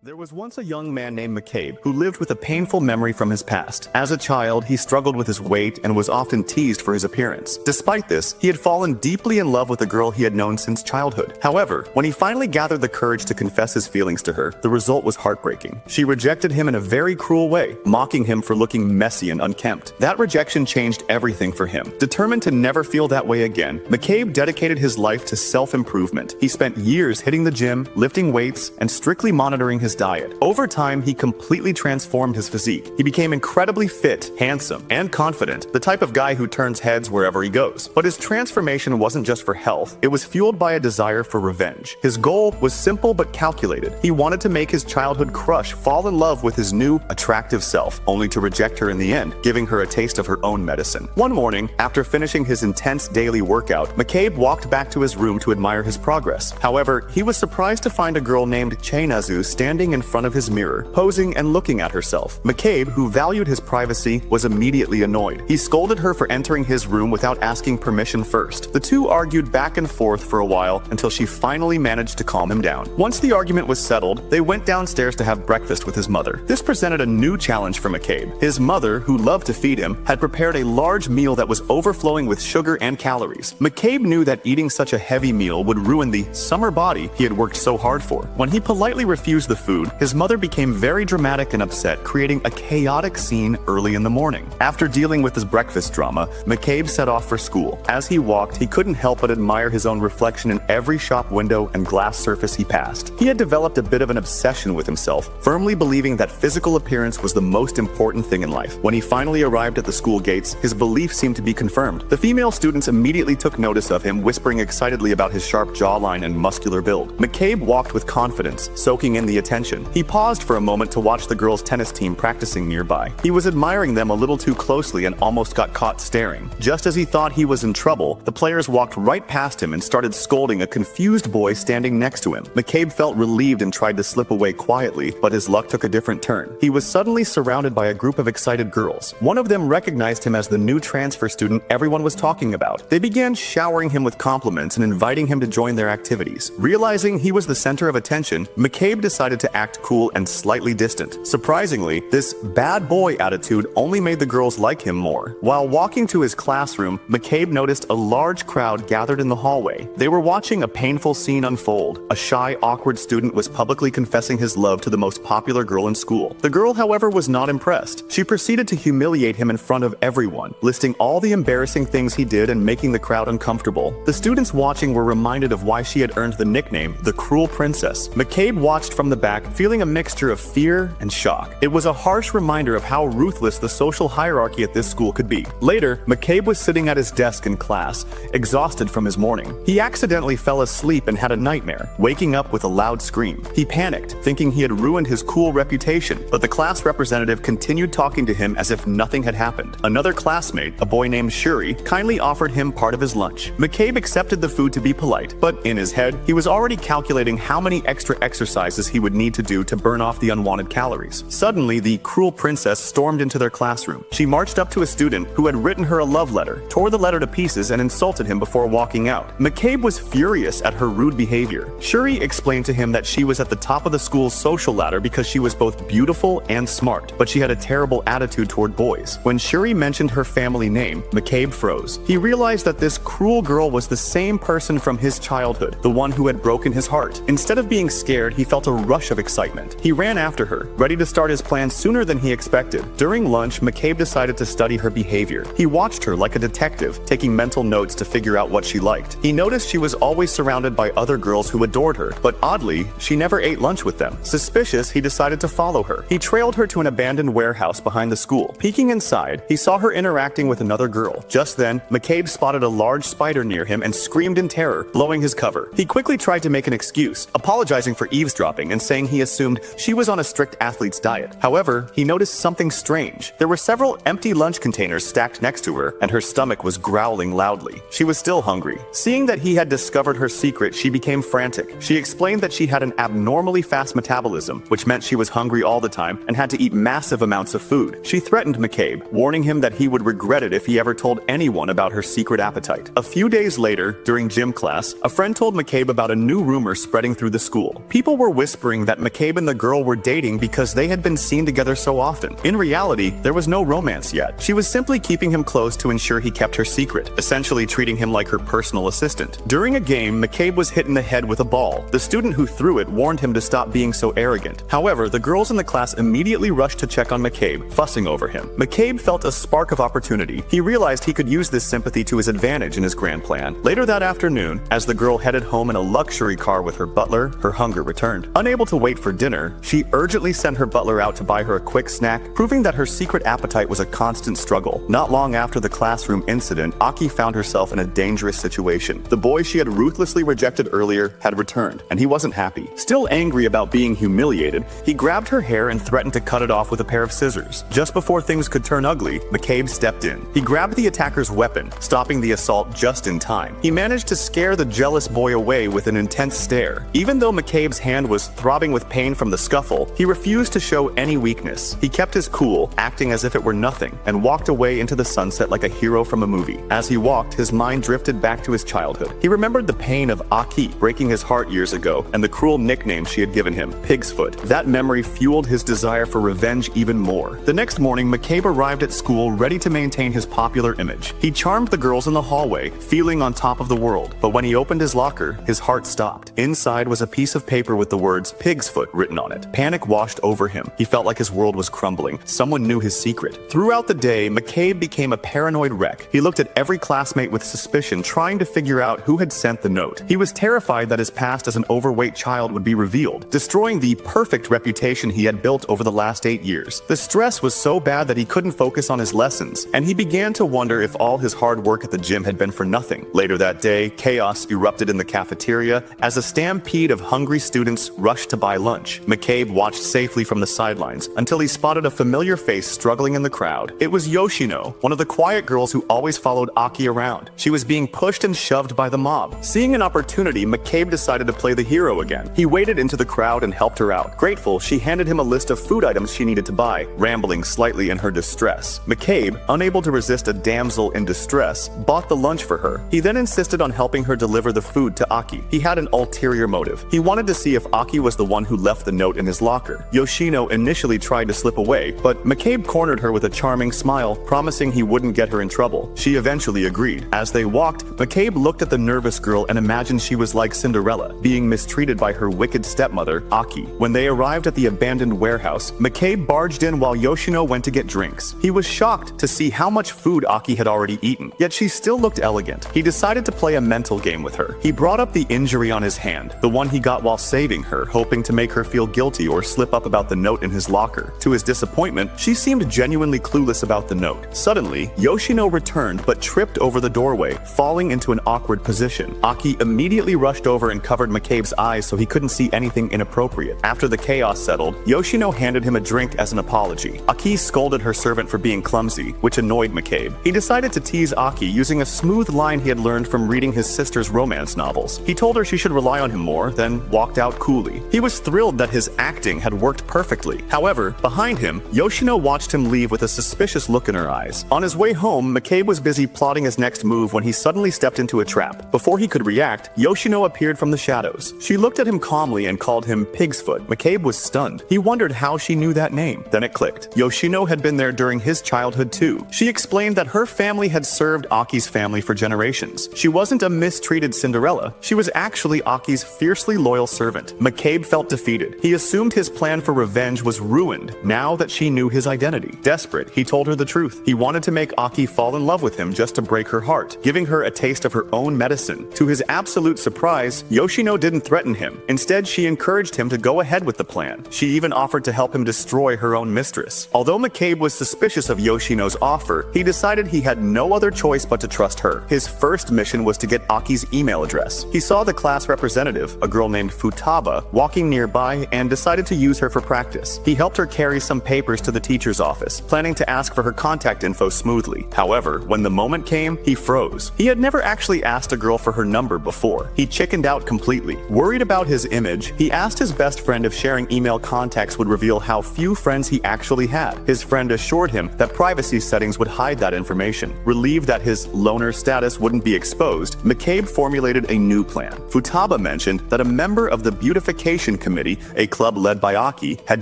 There was once a young man named McCabe who lived with a painful memory from his past. As a child, he struggled with his weight and was often teased for his appearance. Despite this, he had fallen deeply in love with a girl he had known since childhood. However, when he finally gathered the courage to confess his feelings to her, the result was heartbreaking. She rejected him in a very cruel way, mocking him for looking messy and unkempt. That rejection changed everything for him. Determined to never feel that way again, McCabe dedicated his life to self-improvement. He spent years hitting the gym, lifting weights, and strictly monitoring his diet. Over time, he completely transformed his physique. He became incredibly fit, handsome, and confident, the type of guy who turns heads wherever he goes. But his transformation wasn't just for health, it was fueled by a desire for revenge. His goal was simple but calculated. He wanted to make his childhood crush fall in love with his new, attractive self, only to reject her in the end, giving her a taste of her own medicine. One morning, after finishing his intense daily workout, McCabe walked back to his room to admire his progress. However, he was surprised to find a girl named Chainazu standing in front of his mirror, posing and looking at herself. McCabe, who valued his privacy, was immediately annoyed. He scolded her for entering his room without asking permission first. The two argued back and forth for a while until she finally managed to calm him down. Once the argument was settled, they went downstairs to have breakfast with his mother. This presented a new challenge for McCabe. His mother, who loved to feed him, had prepared a large meal that was overflowing with sugar and calories. McCabe knew that eating such a heavy meal would ruin the summer body he had worked so hard for. When he politely refused the food, his mother became very dramatic and upset, creating a chaotic scene early in the morning. After dealing with his breakfast drama, McCabe set off for school. As he walked, he couldn't help but admire his own reflection in every shop window and glass surface he passed. He had developed a bit of an obsession with himself, firmly believing that physical appearance was the most important thing in life. When he finally arrived at the school gates, his belief seemed to be confirmed. The female students immediately took notice of him, whispering excitedly about his sharp jawline and muscular build. McCabe walked with confidence, soaking in the attention. He paused for a moment to watch the girls' tennis team practicing nearby. He was admiring them a little too closely and almost got caught staring. Just as he thought he was in trouble, the players walked right past him and started scolding a confused boy standing next to him. McCabe felt relieved and tried to slip away quietly, but his luck took a different turn. He was suddenly surrounded by a group of excited girls. One of them recognized him as the new transfer student everyone was talking about. They began showering him with compliments and inviting him to join their activities. Realizing he was the center of attention, McCabe decided to act cool and slightly distant. Surprisingly, this bad boy attitude only made the girls like him more. While walking to his classroom, McCabe noticed a large crowd gathered in the hallway. They were watching a painful scene unfold. A shy, awkward student was publicly confessing his love to the most popular girl in school. The girl, however, was not impressed. She proceeded to humiliate him in front of everyone, listing all the embarrassing things he did and making the crowd uncomfortable. The students watching were reminded of why she had earned the nickname, the Cruel Princess. McCabe watched from the back, feeling a mixture of fear and shock. It was a harsh reminder of how ruthless the social hierarchy at this school could be. Later, McCabe was sitting at his desk in class, exhausted from his morning. He accidentally fell asleep and had a nightmare, waking up with a loud scream. He panicked, thinking he had ruined his cool reputation, but the class representative continued talking to him as if nothing had happened. Another classmate, a boy named Shuri, kindly offered him part of his lunch. McCabe accepted the food to be polite, but in his head, he was already calculating how many extra exercises he would need to do to burn off the unwanted calories. Suddenly, the cruel princess stormed into their classroom. She marched up to a student who had written her a love letter, tore the letter to pieces, and insulted him before walking out. McCabe was furious at her rude behavior. Shuri explained to him that she was at the top of the school's social ladder because she was both beautiful and smart, but she had a terrible attitude toward boys. When Shuri mentioned her family name, McCabe froze. He realized that this cruel girl was the same person from his childhood, the one who had broken his heart. Instead of being scared, he felt a rush of excitement. He ran after her, ready to start his plan sooner than he expected. During lunch, McCabe decided to study her behavior. He watched her like a detective, taking mental notes to figure out what she liked. He noticed she was always surrounded by other girls who adored her, but oddly, she never ate lunch with them. Suspicious, he decided to follow her. He trailed her to an abandoned warehouse behind the school. Peeking inside, he saw her interacting with another girl. Just then, McCabe spotted a large spider near him and screamed in terror, blowing his cover. He quickly tried to make an excuse, apologizing for eavesdropping and saying he assumed she was on a strict athlete's diet. However, he noticed something strange. There were several empty lunch containers stacked next to her, and her stomach was growling loudly. She was still hungry. Seeing that he had discovered her secret, she became frantic. She explained that she had an abnormally fast metabolism, which meant she was hungry all the time and had to eat massive amounts of food. She threatened McCabe, warning him that he would regret it if he ever told anyone about her secret appetite. A few days later, during gym class, a friend told McCabe about a new rumor spreading through the school. People were whispering that that McCabe and the girl were dating because they had been seen together so often. In reality, there was no romance yet. She was simply keeping him close to ensure he kept her secret, essentially treating him like her personal assistant. During a game, McCabe was hit in the head with a ball. The student who threw it warned him to stop being so arrogant. However, the girls in the class immediately rushed to check on McCabe, fussing over him. McCabe felt a spark of opportunity. He realized he could use this sympathy to his advantage in his grand plan. Later that afternoon, as the girl headed home in a luxury car with her butler, her hunger returned. Unable to wait for dinner, she urgently sent her butler out to buy her a quick snack, proving that her secret appetite was a constant struggle. Not long after the classroom incident, Aki found herself in a dangerous situation. The boy she had ruthlessly rejected earlier had returned, and he wasn't happy. Still angry about being humiliated, he grabbed her hair and threatened to cut it off with a pair of scissors. Just before things could turn ugly, McCabe stepped in. He grabbed the attacker's weapon, stopping the assault just in time. He managed to scare the jealous boy away with an intense stare. Even though McCabe's hand was throbbing with pain from the scuffle, he refused to show any weakness. He kept his cool, acting as if it were nothing, and walked away into the sunset like a hero from a movie. As he walked, his mind drifted back to his childhood. He remembered the pain of Aki breaking his heart years ago and the cruel nickname she had given him, Pig's Foot. That memory fueled his desire for revenge even more. The next morning, McCabe arrived at school ready to maintain his popular image. He charmed the girls in the hallway, feeling on top of the world. But when he opened his locker, his heart stopped. Inside was a piece of paper with the words Pig's Foot written on it. Panic washed over him. He felt like his world was crumbling. Someone knew his secret. Throughout the day, McCabe became a paranoid wreck. He looked at every classmate with suspicion, trying to figure out who had sent the note. He was terrified that his past as an overweight child would be revealed, destroying the perfect reputation he had built over the last 8 years. The stress was so bad that he couldn't focus on his lessons, and he began to wonder if all his hard work at the gym had been for nothing. Later that day, chaos erupted in the cafeteria as a stampede of hungry students rushed to buy lunch. McCabe watched safely from the sidelines until he spotted a familiar face struggling in the crowd. It was Yoshino, one of the quiet girls who always followed Aki around. She was being pushed and shoved by the mob. Seeing an opportunity, McCabe decided to play the hero again. He waded into the crowd and helped her out. Grateful, she handed him a list of food items she needed to buy, rambling slightly in her distress. McCabe, unable to resist a damsel in distress, bought the lunch for her. He then insisted on helping her deliver the food to Aki. He had an ulterior motive. He wanted to see if Aki was the one who left the note in his locker. Yoshino initially tried to slip away, but McCabe cornered her with a charming smile, promising he wouldn't get her in trouble. She eventually agreed. As they walked, McCabe looked at the nervous girl and imagined she was like Cinderella, being mistreated by her wicked stepmother, Aki. When they arrived at the abandoned warehouse, McCabe barged in while Yoshino went to get drinks. He was shocked to see how much food Aki had already eaten, yet she still looked elegant. He decided to play a mental game with her. He brought up the injury on his hand, the one he got while saving her, hoping to make her feel guilty or slip up about the note in his locker. To his disappointment, she seemed genuinely clueless about the note. Suddenly, Yoshino returned but tripped over the doorway, falling into an awkward position. Aki immediately rushed over and covered McCabe's eyes so he couldn't see anything inappropriate. After the chaos settled, Yoshino handed him a drink as an apology. Aki scolded her servant for being clumsy, which annoyed McCabe. He decided to tease Aki using a smooth line he had learned from reading his sister's romance novels. He told her she should rely on him more, then walked out coolly. He was thrilled that his acting had worked perfectly. However, behind him, Yoshino watched him leave with a suspicious look in her eyes. On his way home, McCabe was busy plotting his next move when he suddenly stepped into a trap. Before he could react, Yoshino appeared from the shadows. She looked at him calmly and called him Pig's Foot. McCabe was stunned. He wondered how she knew that name. Then it clicked. Yoshino had been there during his childhood too. She explained that her family had served Aki's family for generations. She wasn't a mistreated Cinderella. She was actually Aki's fiercely loyal servant. McCabe felt defeated. He assumed his plan for revenge was ruined now that she knew his identity. Desperate, he told her the truth. He wanted to make Aki fall in love with him just to break her heart, giving her a taste of her own medicine. To his absolute surprise, Yoshino didn't threaten him. Instead, she encouraged him to go ahead with the plan. She even offered to help him destroy her own mistress. Although McCabe was suspicious of Yoshino's offer, he decided he had no other choice but to trust her. His first mission was to get Aki's email address. He saw the class representative, a girl named Futaba, walking nearby and decided to use her for practice. He helped her carry some papers to the teacher's office, planning to ask for her contact info smoothly. However, when the moment came, he froze. He had never actually asked a girl for her number before. He chickened out completely. Worried about his image, he asked his best friend if sharing email contacts would reveal how few friends he actually had. His friend assured him that privacy settings would hide that information. Relieved that his loner status wouldn't be exposed, McCabe formulated a new plan. Futaba mentioned that a member of the beautification Committee, a club led by Aki, had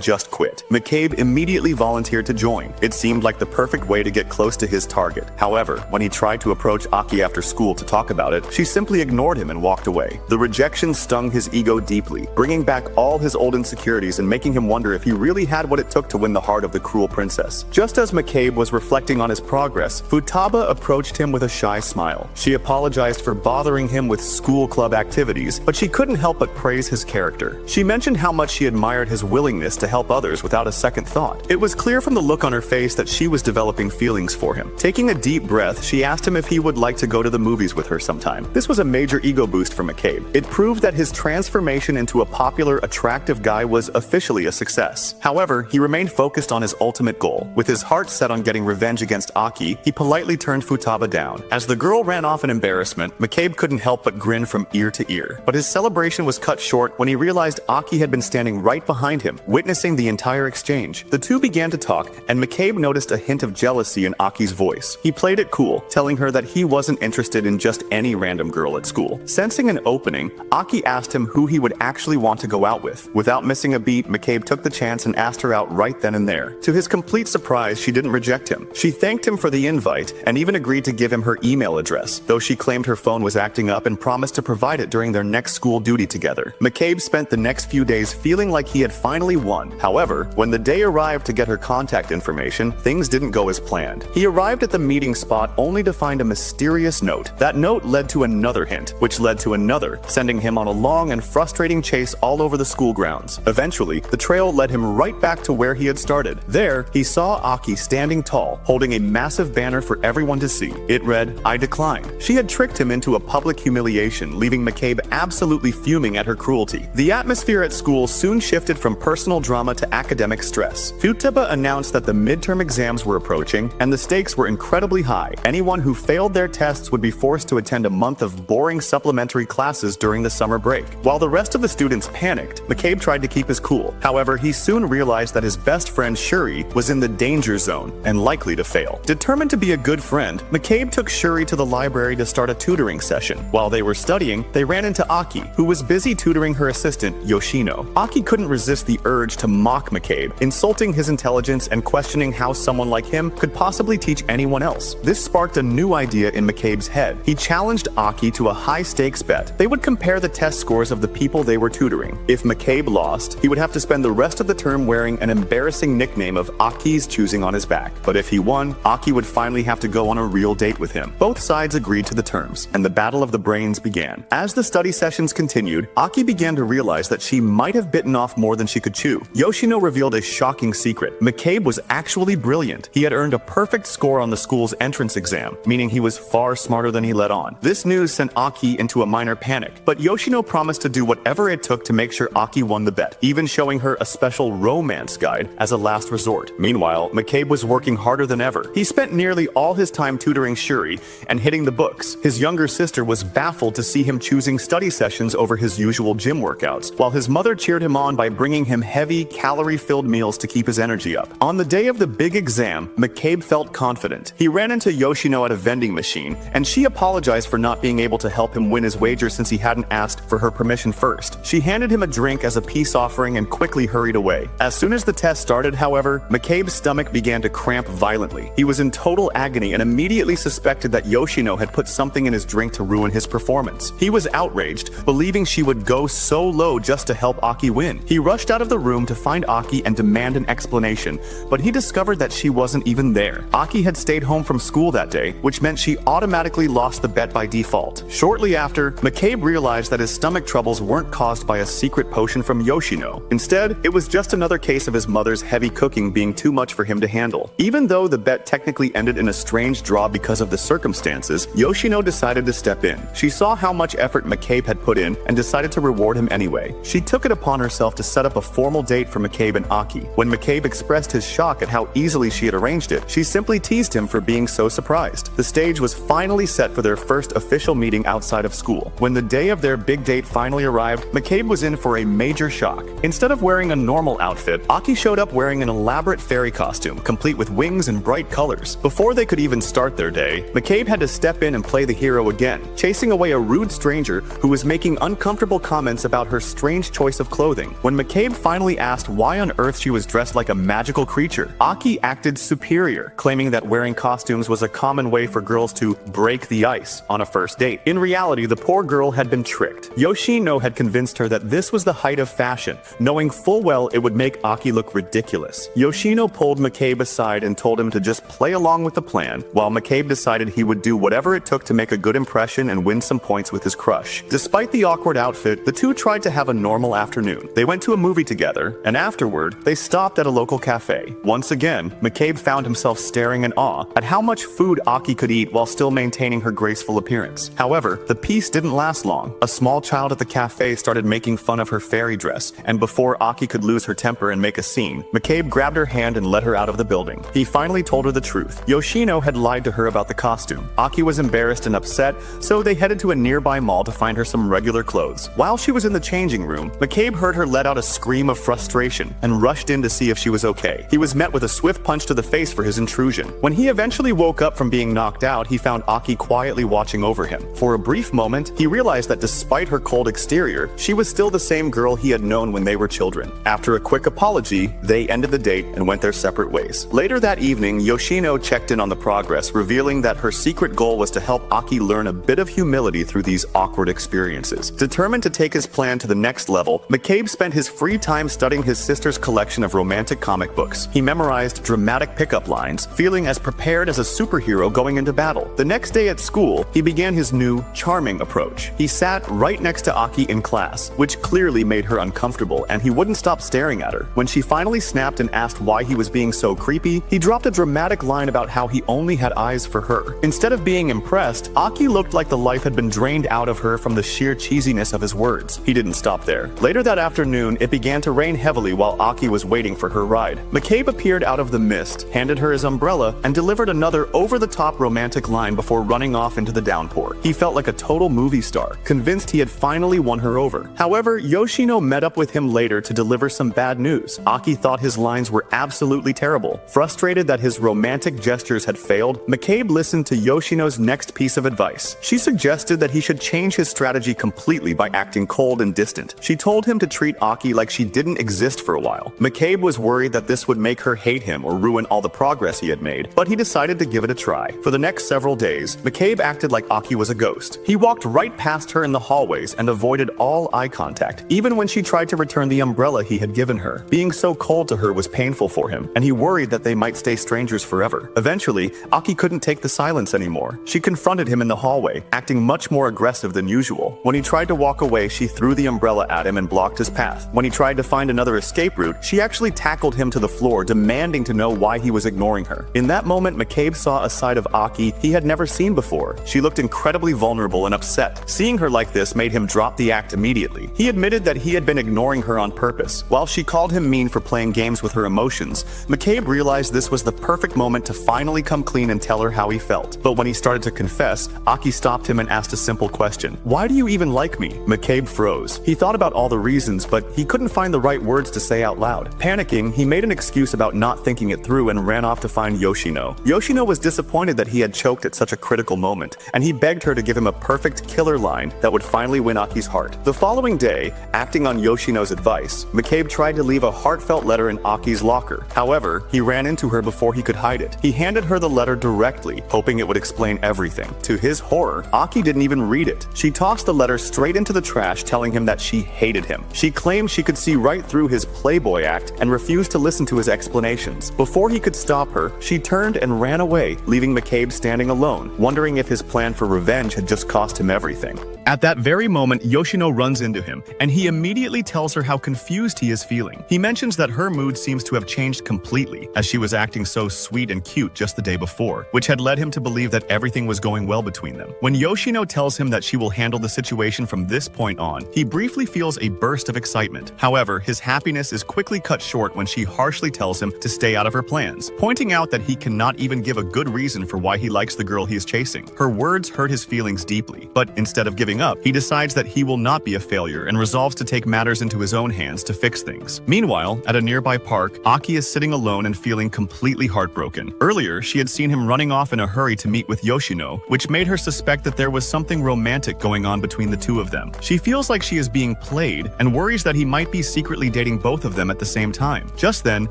just quit. McCabe immediately volunteered to join. It seemed like the perfect way to get close to his target. However, when he tried to approach Aki after school to talk about it, she simply ignored him and walked away. The rejection stung his ego deeply, bringing back all his old insecurities and making him wonder if he really had what it took to win the heart of the cruel princess. Just as McCabe was reflecting on his progress, Futaba approached him with a shy smile. She apologized for bothering him with school club activities, but she couldn't help but praise his character. She mentioned how much she admired his willingness to help others without a second thought. It was clear from the look on her face that she was developing feelings for him. Taking a deep breath, she asked him if he would like to go to the movies with her sometime. This was a major ego boost for McCabe. It proved that his transformation into a popular, attractive guy was officially a success. However, he remained focused on his ultimate goal. With his heart set on getting revenge against Aki, he politely turned Futaba down. As the girl ran off in embarrassment, McCabe couldn't help but grin from ear to ear. But his celebration was cut short when he realized Aki had been standing right behind him, witnessing the entire exchange. The two began to talk, and McCabe noticed a hint of jealousy in Aki's voice. He played it cool, telling her that he wasn't interested in just any random girl at school. Sensing an opening, Aki asked him who he would actually want to go out with. Without missing a beat, McCabe took the chance and asked her out right then and there. To his complete surprise, she didn't reject him. She thanked him for the invite and even agreed to give him her email address, though she claimed her phone was acting up and promised to provide it during their next school duty together. McCabe spent the next few days feeling like he had finally won. However, when the day arrived to get her contact information, things didn't go as planned. He arrived at the meeting spot only to find a mysterious note. That note led to another hint, which led to another, sending him on a long and frustrating chase all over the school grounds. Eventually, the trail led him right back to where he had started. There, he saw Aki standing tall, holding a massive banner for everyone to see. It read, "I decline." She had tricked him into a public humiliation, leaving McCabe absolutely fuming at her cruelty. The atmosphere at school soon shifted from personal drama to academic stress. Futaba announced that the midterm exams were approaching, and the stakes were incredibly high. Anyone who failed their tests would be forced to attend a month of boring supplementary classes during the summer break. While the rest of the students panicked, McCabe tried to keep his cool. However, he soon realized that his best friend Shuri was in the danger zone and likely to fail. Determined to be a good friend, McCabe took Shuri to the library to start a tutoring session. While they were studying, they ran into Aki, who was busy tutoring her assistant, Yoshino. Aki couldn't resist the urge to mock McCabe, insulting his intelligence and questioning how someone like him could possibly teach anyone else. This sparked a new idea in McCabe's head. He challenged Aki to a high-stakes bet. They would compare the test scores of the people they were tutoring. If McCabe lost, he would have to spend the rest of the term wearing an embarrassing nickname of Aki's choosing on his back. But if he won, Aki would finally have to go on a real date with him. Both sides agreed to the terms, and the battle of the brains began. As the study sessions continued, Aki began to realize that she might have bitten off more than she could chew. Yoshino revealed a shocking secret. McCabe was actually brilliant. He had earned a perfect score on the school's entrance exam, meaning he was far smarter than he let on. This news sent Aki into a minor panic, but Yoshino promised to do whatever it took to make sure Aki won the bet, even showing her a special romance guide as a last resort. Meanwhile, McCabe was working harder than ever. He spent nearly all his time tutoring Shuri and hitting the books. His younger sister was baffled to see him choosing study sessions over his usual gym workouts, while his mother cheered him on by bringing him heavy, calorie-filled meals to keep his energy up. On the day of the big exam, McCabe felt confident. He ran into Yoshino at a vending machine, and she apologized for not being able to help him win his wager since he hadn't asked for her permission first. She handed him a drink as a peace offering and quickly hurried away. As soon as the test started, however, McCabe's stomach began to cramp violently. He was in total agony and immediately suspected that Yoshino had put something in his drink to ruin his performance. He was outraged, believing she would go so low just to help Aki win. He rushed out of the room to find Aki and demand an explanation, but he discovered that she wasn't even there. Aki had stayed home from school that day, which meant she automatically lost the bet by default. Shortly after, McCabe realized that his stomach troubles weren't caused by a secret potion from Yoshino. Instead, it was just another case of his mother's heavy cooking being too much for him to handle. Even though the bet technically ended in a strange draw because of the circumstances, Yoshino decided to step in. She saw how much effort McCabe had put in and decided to reward him anyway. She took it upon herself to set up a formal date for McCabe and Aki. When McCabe expressed his shock at how easily she had arranged it, she simply teased him for being so surprised. The stage was finally set for their first official meeting outside of school. When the day of their big date finally arrived, McCabe was in for a major shock. Instead of wearing a normal outfit, Aki showed up wearing an elaborate fairy costume, complete with wings and bright colors. Before they could even start their day, McCabe had to step in and play the hero again, chasing away a rude stranger who was making uncomfortable comments about her strange strange choice of clothing. When McCabe finally asked why on earth she was dressed like a magical creature, Aki acted superior, claiming that wearing costumes was a common way for girls to break the ice on a first date. In reality, the poor girl had been tricked. Yoshino had convinced her that this was the height of fashion, knowing full well it would make Aki look ridiculous. Yoshino pulled McCabe aside and told him to just play along with the plan, while McCabe decided he would do whatever it took to make a good impression and win some points with his crush. Despite the awkward outfit, the two tried to have a normal afternoon. They went to a movie together, and afterward, they stopped at a local cafe. Once again, McCabe found himself staring in awe at how much food Aki could eat while still maintaining her graceful appearance. However, the peace didn't last long. A small child at the cafe started making fun of her fairy dress, and before Aki could lose her temper and make a scene, McCabe grabbed her hand and led her out of the building. He finally told her the truth. Yoshino had lied to her about the costume. Aki was embarrassed and upset, so they headed to a nearby mall to find her some regular clothes. While she was in the changing room, McCabe heard her let out a scream of frustration and rushed in to see if she was okay. He was met with a swift punch to the face for his intrusion. When he eventually woke up from being knocked out, he found Aki quietly watching over him. For a brief moment, he realized that despite her cold exterior, she was still the same girl he had known when they were children. After a quick apology, they ended the date and went their separate ways. Later that evening, Yoshino checked in on the progress, revealing that her secret goal was to help Aki learn a bit of humility through these awkward experiences. Determined to take his plan to the next level, McCabe spent his free time studying his sister's collection of romantic comic books. He memorized dramatic pickup lines, feeling as prepared as a superhero going into battle. The next day at school, he began his new, charming approach. He sat right next to Aki in class, which clearly made her uncomfortable, and he wouldn't stop staring at her. When she finally snapped and asked why he was being so creepy, he dropped a dramatic line about how he only had eyes for her. Instead of being impressed, Aki looked like the life had been drained out of her from the sheer cheesiness of his words. He didn't stop there. Later that afternoon, it began to rain heavily while Aki was waiting for her ride. McCabe appeared out of the mist, handed her his umbrella, and delivered another over-the-top romantic line before running off into the downpour. He felt like a total movie star, convinced he had finally won her over. However, Yoshino met up with him later to deliver some bad news. Aki thought his lines were absolutely terrible. Frustrated that his romantic gestures had failed, McCabe listened to Yoshino's next piece of advice. She suggested that he should change his strategy completely by acting cold and distant. She told him to treat Aki like she didn't exist for a while. McCabe was worried that this would make her hate him or ruin all the progress he had made, but he decided to give it a try. For the next several days, McCabe acted like Aki was a ghost. He walked right past her in the hallways and avoided all eye contact, even when she tried to return the umbrella he had given her. Being so cold to her was painful for him, and he worried that they might stay strangers forever. Eventually, Aki couldn't take the silence anymore. She confronted him in the hallway, acting much more aggressive than usual. When he tried to walk away, she threw the umbrella at him and blocked his path. When he tried to find another escape route, she actually tackled him to the floor, demanding to know why he was ignoring her. In that moment, McCabe saw a side of Aki he had never seen before. She looked incredibly vulnerable and upset. Seeing her like this made him drop the act immediately. He admitted that he had been ignoring her on purpose. While she called him mean for playing games with her emotions, McCabe realized this was the perfect moment to finally come clean and tell her how he felt. But when he started to confess, Aki stopped him and asked a simple question. "Why do you even like me?" McCabe froze. He thought about all the reasons, but he couldn't find the right words to say out loud. Panicking, he made an excuse about not thinking it through and ran off to find Yoshino. Yoshino was disappointed that he had choked at such a critical moment, and he begged her to give him a perfect killer line that would finally win Aki's heart. The following day, acting on Yoshino's advice, McCabe tried to leave a heartfelt letter in Aki's locker. However, he ran into her before he could hide it. He handed her the letter directly, hoping it would explain everything. To his horror, Aki didn't even read it. She tossed the letter straight into the trash, telling him that she hated him. She claimed she could see right through his playboy act and refused to listen to his explanations. Before he could stop her, she turned and ran away, leaving McCabe standing alone, wondering if his plan for revenge had just cost him everything. At that very moment, Yoshino runs into him, and he immediately tells her how confused he is feeling. He mentions that her mood seems to have changed completely, as she was acting so sweet and cute just the day before, which had led him to believe that everything was going well between them. When Yoshino tells him that she will handle the situation from this point on, he briefly feels a burst of excitement. However, his happiness is quickly cut short when she harshly tells him to stay out of her plans, pointing out that he cannot even give a good reason for why he likes the girl he is chasing. Her words hurt his feelings deeply, but instead of giving giving up, he decides that he will not be a failure and resolves to take matters into his own hands to fix things. Meanwhile, at a nearby park, Aki is sitting alone and feeling completely heartbroken. Earlier, she had seen him running off in a hurry to meet with Yoshino, which made her suspect that there was something romantic going on between the two of them. She feels like she is being played and worries that he might be secretly dating both of them at the same time. Just then,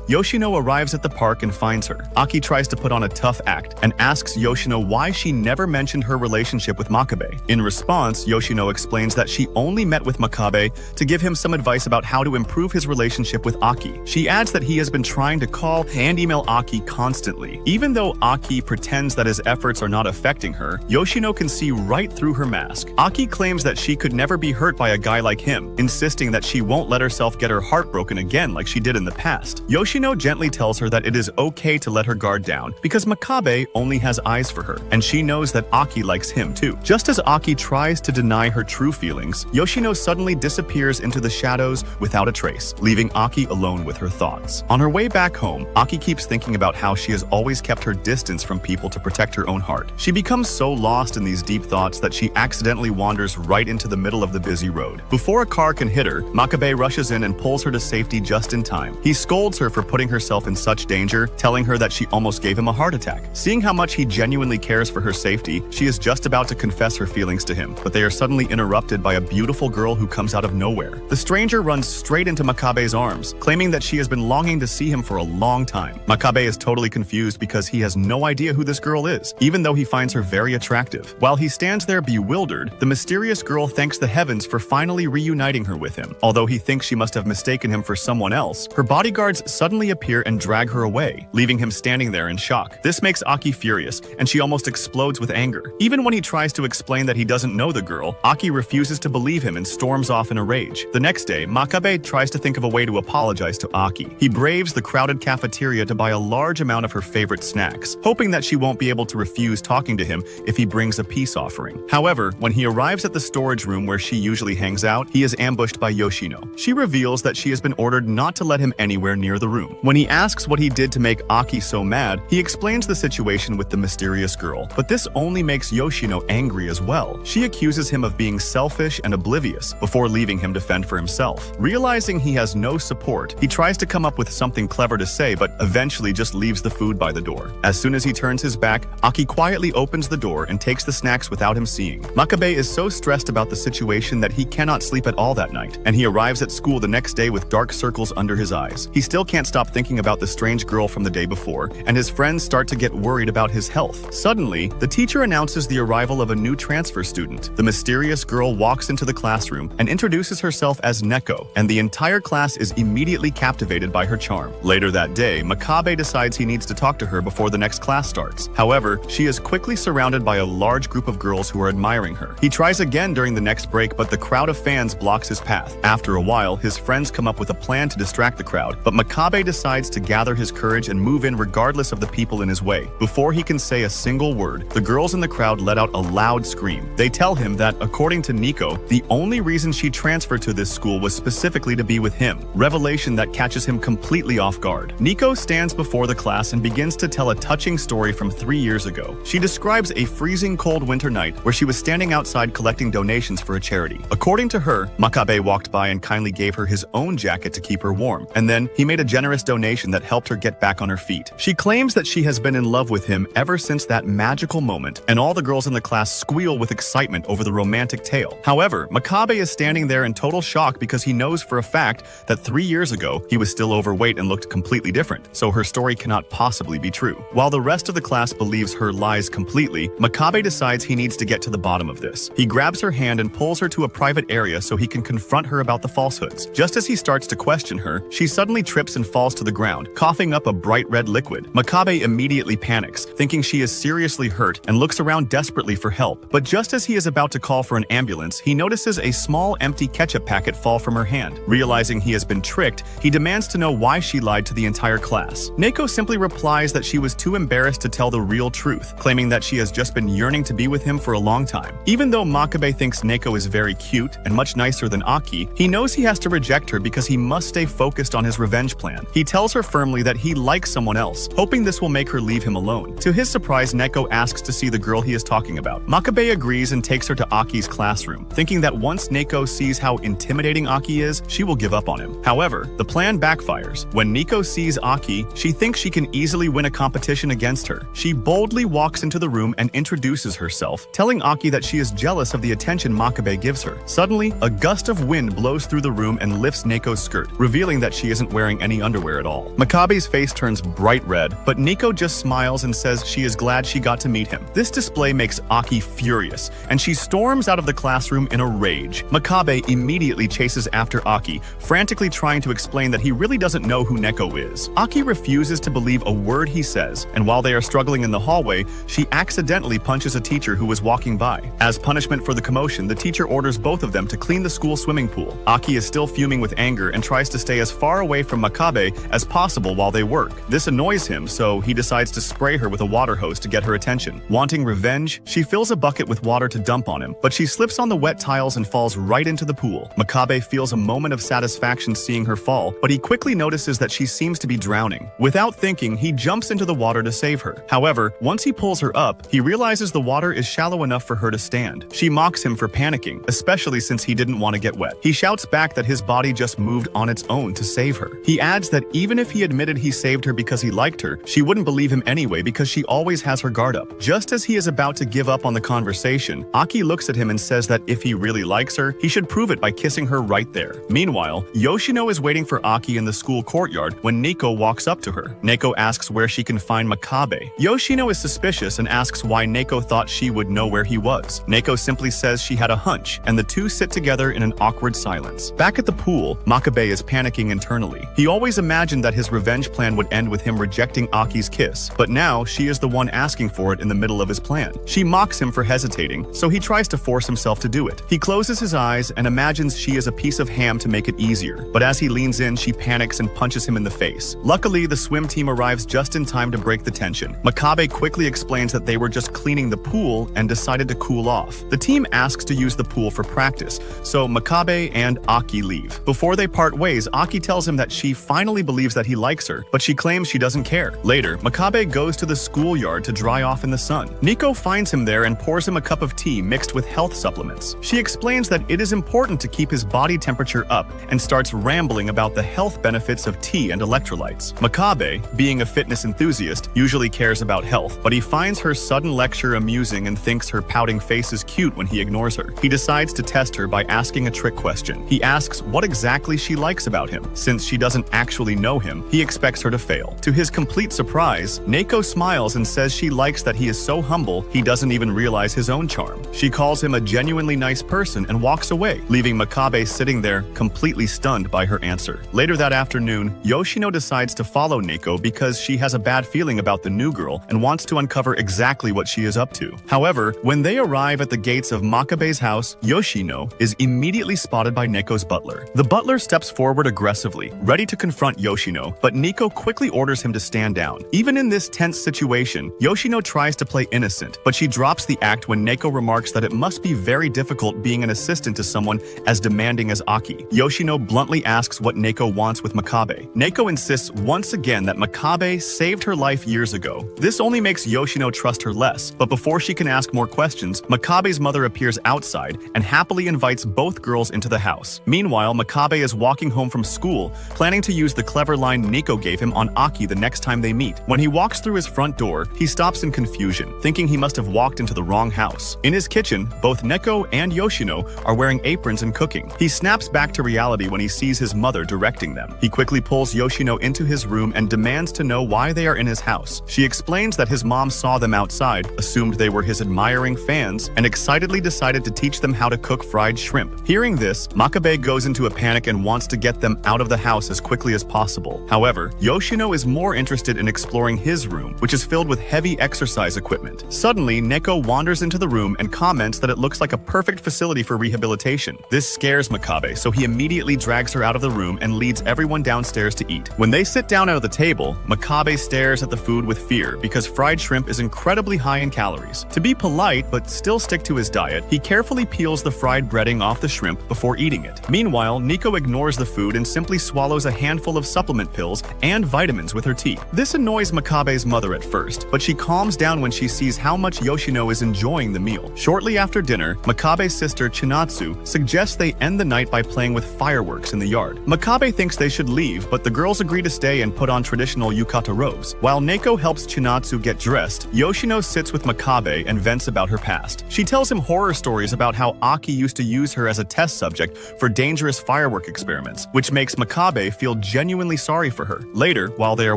Yoshino arrives at the park and finds her. Aki tries to put on a tough act and asks Yoshino why she never mentioned her relationship with Makabe. In response, Yoshino explains that she only met with Makabe to give him some advice about how to improve his relationship with Aki. She adds that he has been trying to call and email Aki constantly. Even though Aki pretends that his efforts are not affecting her, Yoshino can see right through her mask. Aki claims that she could never be hurt by a guy like him, insisting that she won't let herself get her heart broken again like she did in the past. Yoshino gently tells her that it is okay to let her guard down because Makabe only has eyes for her, and she knows that Aki likes him too. Just as Aki tries to deny her true feelings, Yoshino suddenly disappears into the shadows without a trace, leaving Aki alone with her thoughts. On her way back home, Aki keeps thinking about how she has always kept her distance from people to protect her own heart. She becomes so lost in these deep thoughts that she accidentally wanders right into the middle of the busy road. Before a car can hit her, Makabe rushes in and pulls her to safety just in time. He scolds her for putting herself in such danger, telling her that she almost gave him a heart attack. Seeing how much he genuinely cares for her safety, she is just about to confess her feelings to him, but they are suddenly interrupted by a beautiful girl who comes out of nowhere. The stranger runs straight into Makabe's arms, claiming that she has been longing to see him for a long time. Makabe is totally confused because he has no idea who this girl is, even though he finds her very attractive. While he stands there bewildered, the mysterious girl thanks the heavens for finally reuniting her with him. Although he thinks she must have mistaken him for someone else, her bodyguards suddenly appear and drag her away, leaving him standing there in shock. This makes Aki furious, and she almost explodes with anger. Even when he tries to explain that he doesn't know the girl, Aki refuses to believe him and storms off in a rage. The next day, Makabe tries to think of a way to apologize to Aki. He braves the crowded cafeteria to buy a large amount of her favorite snacks, hoping that she won't be able to refuse talking to him if he brings a peace offering. However, when he arrives at the storage room where she usually hangs out, he is ambushed by Yoshino. She reveals that she has been ordered not to let him anywhere near the room. When he asks what he did to make Aki so mad, he explains the situation with the mysterious girl, but this only makes Yoshino angry as well. She accuses him of being selfish and oblivious before leaving him to fend for himself. Realizing he has no support, he tries to come up with something clever to say, but eventually just leaves the food by the door. As soon as he turns his back, Aki quietly opens the door and takes the snacks without him seeing. Makabe is so stressed about the situation that he cannot sleep at all that night, and he arrives at school the next day with dark circles under his eyes. He still can't stop thinking about the strange girl from the day before, and his friends start to get worried about his health. Suddenly, the teacher announces the arrival of a new transfer student. The mysterious girl walks into the classroom and introduces herself as Neko, and the entire class is immediately captivated by her charm. Later that day, Makabe decides he needs to talk to her before the next class starts. However, she is quickly surrounded by a large group of girls who are admiring her. He tries again during the next break, but the crowd of fans blocks his path. After a while, his friends come up with a plan to distract the crowd, but Makabe decides to gather his courage and move in regardless of the people in his way. Before he can say a single word, the girls in the crowd let out a loud scream. They tell him that, according to Nico, the only reason she transferred to this school was specifically to be with him. Revelation that catches him completely off guard. Nico stands before the class and begins to tell a touching story from 3 years ago. She describes a freezing cold winter night where she was standing outside collecting donations for a charity. According to her, Makabe walked by and kindly gave her his own jacket to keep her warm, and then he made a generous donation that helped her get back on her feet. She claims that she has been in love with him ever since that magical moment, and all the girls in the class squeal with excitement over the romantic tale. However, Makabe is standing there in total shock because he knows for a fact that 3 years ago, he was still overweight and looked completely different, so her story cannot possibly be true. While the rest of the class believes her lies completely, Makabe decides he needs to get to the bottom of this. He grabs her hand and pulls her to a private area so he can confront her about the falsehoods. Just as he starts to question her, she suddenly trips and falls to the ground, coughing up a bright red liquid. Makabe immediately panics, thinking she is seriously hurt, and looks around desperately for help. But just as he is about to call for an ambulance, he notices a small empty ketchup packet fall from her hand. Realizing he has been tricked, he demands to know why she lied to the entire class. Neko simply replies that she was too embarrassed to tell the real truth, claiming that she has just been yearning to be with him for a long time. Even though Makabe thinks Neko is very cute and much nicer than Aki, he knows he has to reject her because he must stay focused on his revenge plan. He tells her firmly that he likes someone else, hoping this will make her leave him alone. To his surprise, Neko asks to see the girl he is talking about. Makabe agrees and takes her to Aki's classroom, thinking that once Neko sees how intimidating Aki is, she will give up on him. However, the plan backfires. When Neko sees Aki, she thinks she can easily win a competition against her. She boldly walks into the room and introduces herself, telling Aki that she is jealous of the attention Makabe gives her. Suddenly, a gust of wind blows through the room and lifts Neko's skirt, revealing that she isn't wearing any underwear at all. Makabe's face turns bright red, but Neko just smiles and says she is glad she got to meet him. This display makes Aki furious, and she storms out of the classroom in a rage. Makabe immediately chases after Aki, frantically trying to explain that he really doesn't know who Neko is. Aki refuses to believe a word he says, and while they are struggling in the hallway, she accidentally punches a teacher who was walking by. As punishment for the commotion, the teacher orders both of them to clean the school swimming pool. Aki is still fuming with anger and tries to stay as far away from Makabe as possible while they work. This annoys him, so he decides to spray her with a water hose to get her attention. Wanting revenge, she fills a bucket with water to dump on him, but she slips on the wet tiles and falls right into the pool. Makabe feels a moment of satisfaction seeing her fall, but he quickly notices that she seems to be drowning. Without thinking, he jumps into the water to save her. However, once he pulls her up, he realizes the water is shallow enough for her to stand. She mocks him for panicking, especially since he didn't want to get wet. He shouts back that his body just moved on its own to save her. He adds that even if he admitted he saved her because he liked her, she wouldn't believe him anyway because she always has her guard up. Just as he is about to give up on the conversation, Aki looks at him and says that if he really likes her, he should prove it by kissing her right there. Meanwhile, Yoshino is waiting for Aki in the school courtyard when Neko walks up to her. Neko asks where she can find Makabe. Yoshino is suspicious and asks why Neko thought she would know where he was. Neko simply says she had a hunch, and the two sit together in an awkward silence. Back at the pool, Makabe is panicking internally. He always imagined that his revenge plan would end with him rejecting Aki's kiss, but now she is the one asking for it in the middle of his plan. She mocks him for hesitating, so he tries to force himself to do it. He closes his eyes and imagines she is a piece of ham to make it easier, but as he leans in, she panics and punches him in the face. Luckily, the swim team arrives just in time to break the tension. Makabe quickly explains that they were just cleaning the pool and decided to cool off. The team asks to use the pool for practice, so Makabe and Aki leave. Before they part ways, Aki tells him that she finally believes that he likes her, but she claims she doesn't care. Later, Makabe goes to the schoolyard to dry off in the sun. Neko finds him there and pours him a cup of tea mixed with health supplements. She explains that it is important to keep his body temperature up and starts rambling about the health benefits of tea and electrolytes. Makabe, being a fitness enthusiast, usually cares about health, but he finds her sudden lecture amusing and thinks her pouting face is cute when he ignores her. He decides to test her by asking a trick question. He asks what exactly she likes about him. Since she doesn't actually know him, he expects her to fail. To his complete surprise, Neko smiles and says she likes that he is so humble he doesn't even realize his own charm. She calls him a genuinely nice person and walks away, leaving Makabe sitting there completely stunned by her answer. Later that afternoon, Yoshino decides to follow Neko because she has a bad feeling about the new girl and wants to uncover exactly what she is up to. However, when they arrive at the gates of Makabe's house, Yoshino is immediately spotted by Neko's butler. The butler steps forward aggressively, ready to confront Yoshino, but Neko quickly orders him to stand down. Even in this tense situation, Yoshino tries to play innocent, but she drops the act when Neko remarks that it must be very difficult being an assistant to someone as demanding as Aki. Yoshino bluntly asks what Neko wants with Makabe. Neko insists once again that Makabe saved her life years ago. This only makes Yoshino trust her less, but before she can ask more questions, Makabe's mother appears outside and happily invites both girls into the house. Meanwhile, Makabe is walking home from school, planning to use the clever line Neko gave him on Aki the next time they meet. When he walks through his front door, he stops in confusion, thinking he must have walked into the wrong house. In his kitchen, both Neko and Yoshino are wearing aprons and cooking. He snaps back to reality when he sees his mother directing them. He quickly pulls Yoshino into his room and demands to know why they are in his house. She explains that his mom saw them outside, assumed they were his admiring fans, and excitedly decided to teach them how to cook fried shrimp. Hearing this, Makabe goes into a panic and wants to get them out of the house as quickly as possible. However, Yoshino is more interested in exploring his room, which is filled with heavy exercise equipment. Suddenly, Neko wanders into the room and comments that it looks like a perfect facility for rehabilitation. This scares Makabe, so he immediately drags her out of the room and leads everyone downstairs to eat. When they sit down at the table, Makabe stares at the food with fear because fried shrimp is incredibly high in calories. To be polite but still stick to his diet, he carefully peels the fried breading off the shrimp before eating it. Meanwhile, Neko ignores the food and simply swallows a handful of supplement pills and vitamins with her tea. This annoys Makabe's mother at first, but she calms down when she sees how much Yoshino is enjoying the meal. Shortly after dinner, Makabe's sister Chinatsu suggests they end the night by playing with fireworks in the yard. Makabe thinks they should leave, but the girls agree to stay and put on traditional yukata robes. While Neko helps Chinatsu get dressed, Yoshino sits with Makabe and vents about her past. She tells him horror stories about how Aki used to use her as a test subject for dangerous firework experiments, which makes Makabe feel genuinely sorry for her. Later, while they are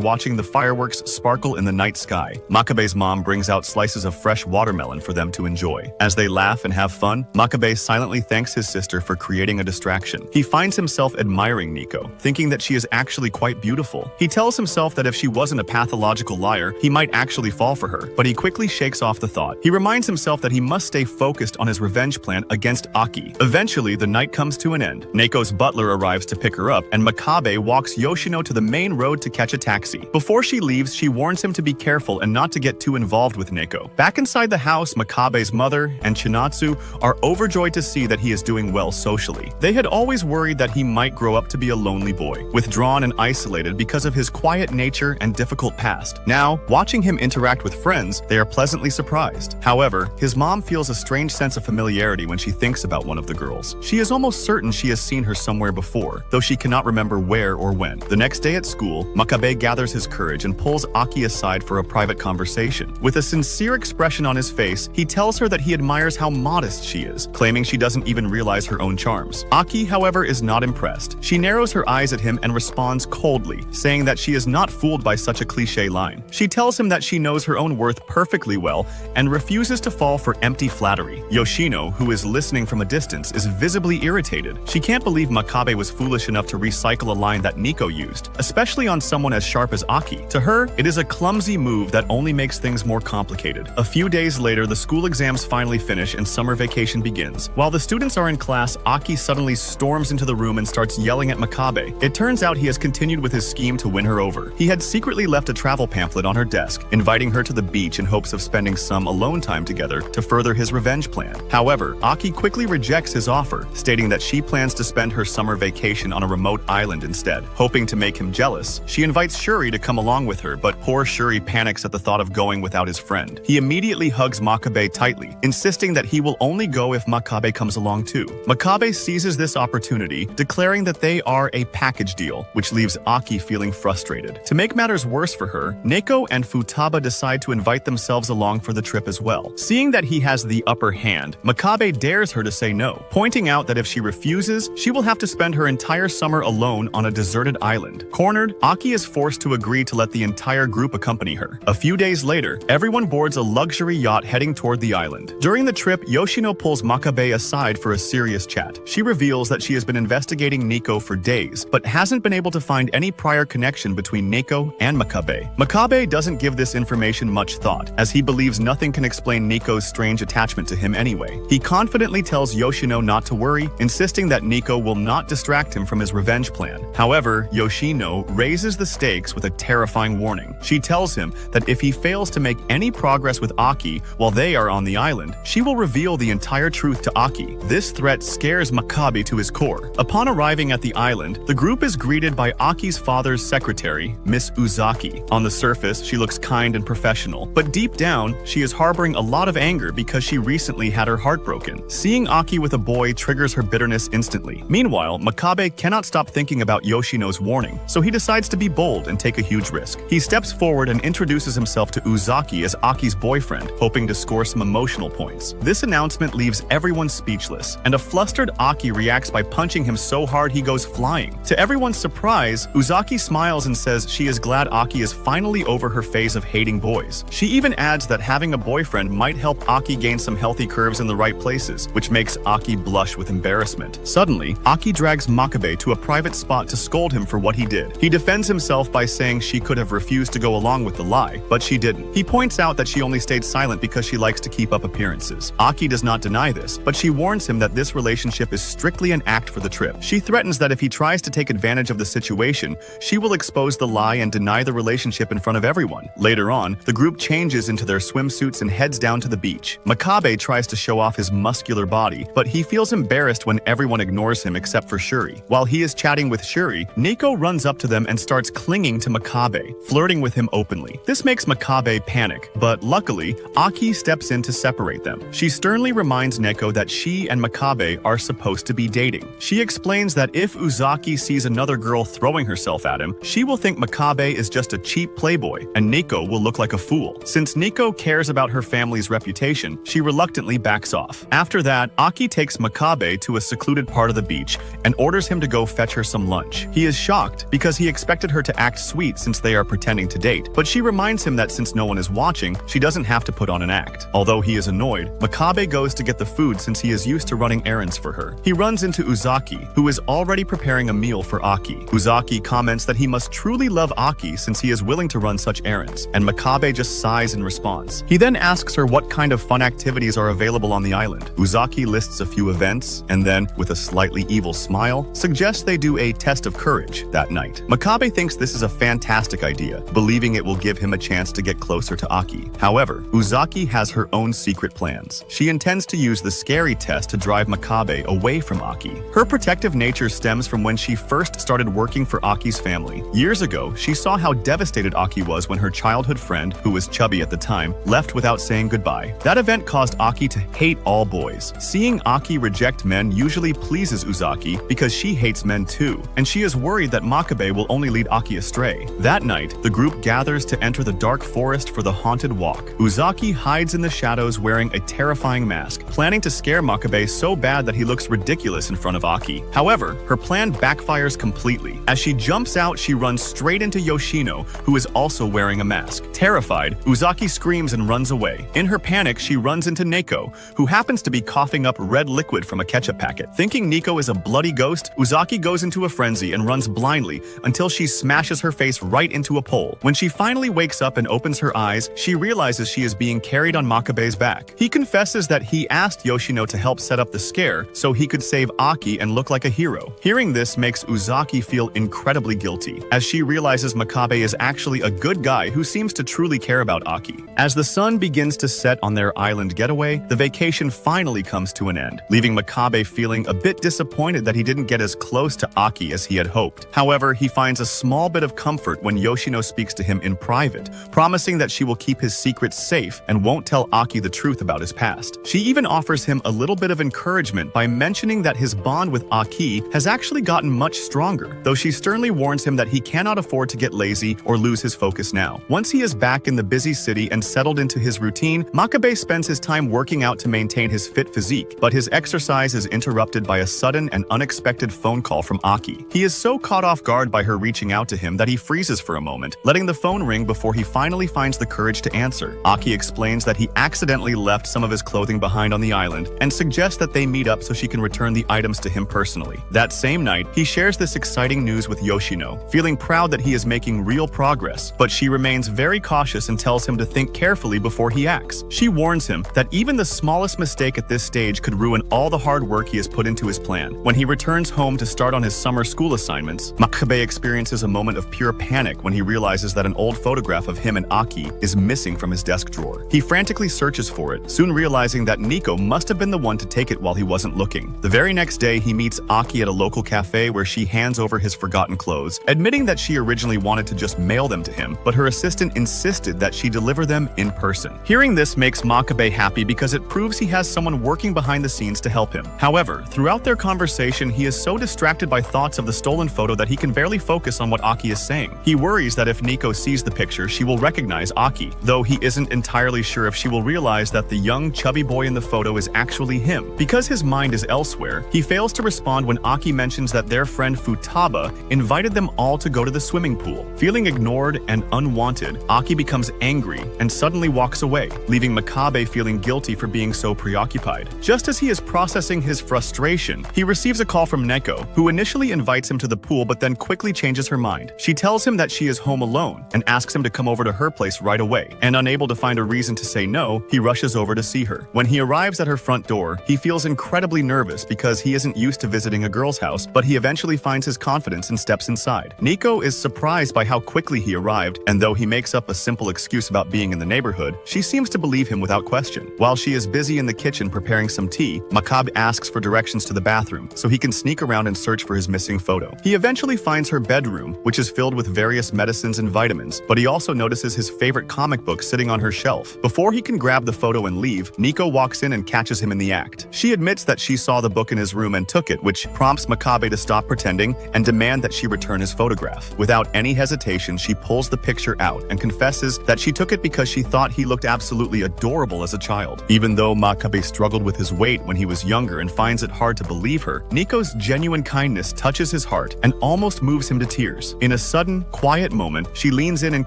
watching the fireworks sparkle in the night sky, Makabe's mom brings out slices of fresh watermelon for them to enjoy. As they laugh and have fun, Makabe silently thanks his sister for creating a distraction. He finds himself admiring Nico, thinking that she is actually quite beautiful. He tells himself that if she wasn't a pathological liar, he might actually fall for her, but he quickly shakes off the thought. He reminds himself that he must stay focused on his revenge plan against Aki. Eventually, the night comes to an end. Neko's butler arrives to pick her up, and Makabe walks Yoshino to the main road to catch a taxi. Before she leaves, she warns him to be careful and not to get too involved with Neko. Back inside the house, Makabe's mother and Chinatsu are overjoyed to see that he is doing well socially. They had always worried that he might grow up to be a lonely boy, withdrawn and isolated because of his quiet nature and difficult past. Now, watching him interact with friends, they are pleasantly surprised. However, his mom feels a strange sense of familiarity when she thinks about one of the girls. She is almost certain she has seen her somewhere before, though she cannot remember where or when. The next day at school, Makabe gathers his courage and pulls Aki aside for a private conversation. With a sincere expression on his face, he tells her that he admires how modest she is, claiming she doesn't even realize her own charms. Aki, however, is not impressed. She narrows her eyes at him and responds coldly, saying that she is not fooled by such a cliché line. She tells him that she knows her own worth perfectly well and refuses to fall for empty flattery. Yoshino, who is listening from a distance, is visibly irritated. She can't believe Makabe was foolish enough to recycle a line that Nico used, especially on someone as sharp as Aki. To her, it is a clumsy move that only makes things more complicated. A few days later, the school exams finally finish and summer vacation begins. While the students are in class, Aki suddenly storms into the room and starts yelling at Makabe. It turns out he has continued with his scheme to win her over. He had secretly left a travel pamphlet on her desk, inviting her to the beach in hopes of spending some alone time together to further his revenge plan. However, Aki quickly rejects his offer, stating that she plans to spend her summer vacation on a remote island instead. Hoping to make him jealous, she invites Shuri to come along with her, but poor Shuri panics at the thought of going without his friend. He immediately hugs Makabe tightly, insisting that he will only go if Makabe comes along too. Makabe seizes this opportunity, declaring that they are a package deal, which leaves Aki feeling frustrated. To make matters worse for her, Neko and Futaba decide to invite themselves along for the trip as well. Seeing that he has the upper hand, Makabe dares her to say no, pointing out that if she refuses, she will have to spend her entire summer alone on a deserted island. Cornered, Aki is forced to agree to let the entire group accompany her. A few days later, everyone boards a luxury yacht heading toward the island. During the trip, Yoshino pulls Makabe aside for a serious chat. She reveals that she has been investigating Nico for days, but hasn't been able to find any prior connection between Nico and Makabe. Makabe doesn't give this information much thought, as he believes nothing can explain Nico's strange attachment to him anyway. He confidently tells Yoshino not to worry, insisting that Nico will not distract him from his revenge plan. However, Yoshino raises the stakes with a terrifying warning. She tells him that if he fails to make any progress with Aki while they are on the island, she will reveal the entire truth to Aki. This threat scares Makabe to his core. Upon arriving at the island, the group is greeted by Aki's father's secretary, Miss Uzaki. On the surface, she looks kind and professional, but deep down, she is harboring a lot of anger because she recently had her heart broken. Seeing Aki with a boy triggers her bitterness instantly. Meanwhile, Makabe cannot stop thinking about Yoshino's warning, so he decides to be bold and take a huge risk. He steps forward and introduces himself to Uzaki as Aki's boyfriend, hoping to score some emotional points. This announcement leaves everyone speechless, and a flustered Aki reacts by punching him so hard he goes flying. To everyone's surprise, Uzaki smiles and says she is glad Aki is finally over her phase of hating boys. She even adds that having a boyfriend might help Aki gain some healthy curves in the right places, which makes Aki blush with embarrassment. Suddenly, Aki drags Makabe to a private spot to scold him for what he did. He defends himself by saying she could have refused to go along with the lie, but she didn't. He points out that she only stayed silent because she likes to keep up appearances. Aki does not deny this, but she warns him that this relationship is strictly an act for the trip. She threatens that if he tries to take advantage of the situation, she will expose the lie and deny the relationship in front of everyone. Later on, the group changes into their swimsuits and heads down to the beach. Makabe tries to show off his muscular body, but he feels embarrassed when everyone ignores him except for Shuri. While he is chatting with Shuri, Nico runs up to them and starts clinging to Makabe, flirting with him openly. This makes Makabe panic, but luckily, Aki steps in to separate them. She sternly reminds Neko that she and Makabe are supposed to be dating. She explains that if Uzaki sees another girl throwing herself at him, she will think Makabe is just a cheap playboy, and Neko will look like a fool. Since Neko cares about her family's reputation, she reluctantly backs off. After that, Aki takes Makabe to a secluded part of the beach and orders him to go fetch her some lunch. He is shocked because he expected her to act sweet since they are pretending to date, but she reminds him that since no one is watching, she doesn't have to put on an act. Although he is annoyed, Makabe goes to get the food since he is used to running errands for her. He runs into Uzaki, who is already preparing a meal for Aki. Uzaki comments that he must truly love Aki since he is willing to run such errands, and Makabe just sighs in response. He then asks her what kind of fun activities are available on the island. Uzaki lists a few events, and then, with a slightly evil smile, suggests they do a test of courage that night. Makabe thinks this is a fantastic idea, believing it will give him a chance to get closer to Aki. However, Uzaki has her own secret plans. She intends to use the scary test to drive Makabe away from Aki. Her protective nature stems from when she first started working for Aki's family. Years ago, she saw how devastated Aki was when her childhood friend, who was chubby at the time, left without saying goodbye. That event caused Aki to hate all boys. Seeing Aki reject men usually pleases Uzaki because she hates men too, and she is worried that Makabe will only lead Aki astray. That night, the group gathers to enter the dark forest for the haunted walk. Uzaki hides in the shadows wearing a terrifying mask, planning to scare Makabe so bad that he looks ridiculous in front of Aki. However, her plan backfires completely. As she jumps out, she runs straight into Yoshino, who is also wearing a mask. Terrified, Uzaki screams and runs away. In her panic, she runs into Neko, who happens to be coughing up red liquid from a ketchup packet. Thinking Neko is a bloody ghost, Uzaki goes into a frenzy and runs blindly until she smashes her face right into a pole. When she finally wakes up and opens her eyes, she realizes she is being carried on Makabe's back. He confesses that he asked Yoshino to help set up the scare so he could save Aki and look like a hero. Hearing this makes Uzaki feel incredibly guilty, as she realizes Makabe is actually a good guy who seems to truly care about Aki. As the sun begins to set on their island getaway, the vacation finally comes to an end, leaving Makabe feeling a bit disappointed that he didn't get as close to Aki as he had hoped. However, he finds a small bit of comfort when Yoshino speaks to him in private, promising that she will keep his secrets safe and won't tell Aki the truth about his past. She even offers him a little bit of encouragement by mentioning that his bond with Aki has actually gotten much stronger, though she sternly warns him that he cannot afford to get lazy or lose his focus now. Once he is back in the busy city and settled into his routine, Makabe spends his time working out to maintain his fit physique, but his exercise is interrupted by a sudden and unexpected phone call from Aki. He is so caught off guard by her reaching out to him that he freezes for a moment, letting the phone ring before he finally finds the courage to answer. Aki explains that he accidentally left some of his clothing behind on the island and suggests that they meet up so she can return the items to him personally. That same night, he shares this exciting news with Yoshino, feeling proud that he is making real progress, but she remains very cautious and tells him to think carefully before he acts. She warns him that even the smallest mistake at this stage could ruin all the hard work he has put into his plan. When he returns home to start on his summer school assignments, Makabe experiences a moment of pure panic when he realizes that an old photograph of him and Aki is missing from his desk drawer. He frantically searches for it, soon realizing that Neko must have been the one to take it while he wasn't looking. The very next day, he meets Aki at a local cafe where she hands over his forgotten clothes, admitting that she originally wanted to just mail them to him, but her assistant insisted that she deliver them in person. Hearing this makes Makabe happy because it proves he has someone working behind the scenes to help him. However, throughout their conversation, he is so distracted by thoughts of the stolen photo that he can barely focus on what Aki is saying. He worries that if Neko sees the picture, she will recognize Aki, though he isn't entirely sure if she will realize that the young, chubby boy in the photo is actually him. Because his mind is elsewhere, he fails to respond when Aki mentions that their friend Futaba invited them all to go to the swimming pool. Feeling ignored and unwanted, Aki becomes angry and suddenly walks away, leaving Makabe feeling guilty for being so preoccupied. Just as he is processing his frustration, he receives a call from Neko, who initially invites him to the pool but then quickly changes her mind. She tells him that she is home alone and asks him to come over to her place right away, and unable to find a reason to say no, he rushes over to see her. When he arrives at her front door, he feels incredibly nervous because he isn't used to visiting a girl's house, but he eventually finds his confidence and steps inside. Neko is surprised by how quickly he arrived, and though he makes up a simple excuse about being in the neighborhood, she seems to believe him without question. While she is busy in the kitchen preparing some tea, Makabe asks for directions to the bathroom so he can sneak around and search for his missing photo. He eventually finds her bedroom, which is filled with various medicines and vitamins, but he also notices his favorite comic book sitting on her shelf. Before he can grab the photo and leave, leave, Nico walks in and catches him in the act. She admits that she saw the book in his room and took it, which prompts Makabe to stop pretending and demand that she return his photograph. Without any hesitation, she pulls the picture out and confesses that she took it because she thought he looked absolutely adorable as a child. Even though Makabe struggled with his weight when he was younger and finds it hard to believe her, Nico's genuine kindness touches his heart and almost moves him to tears. In a sudden, quiet moment, she leans in and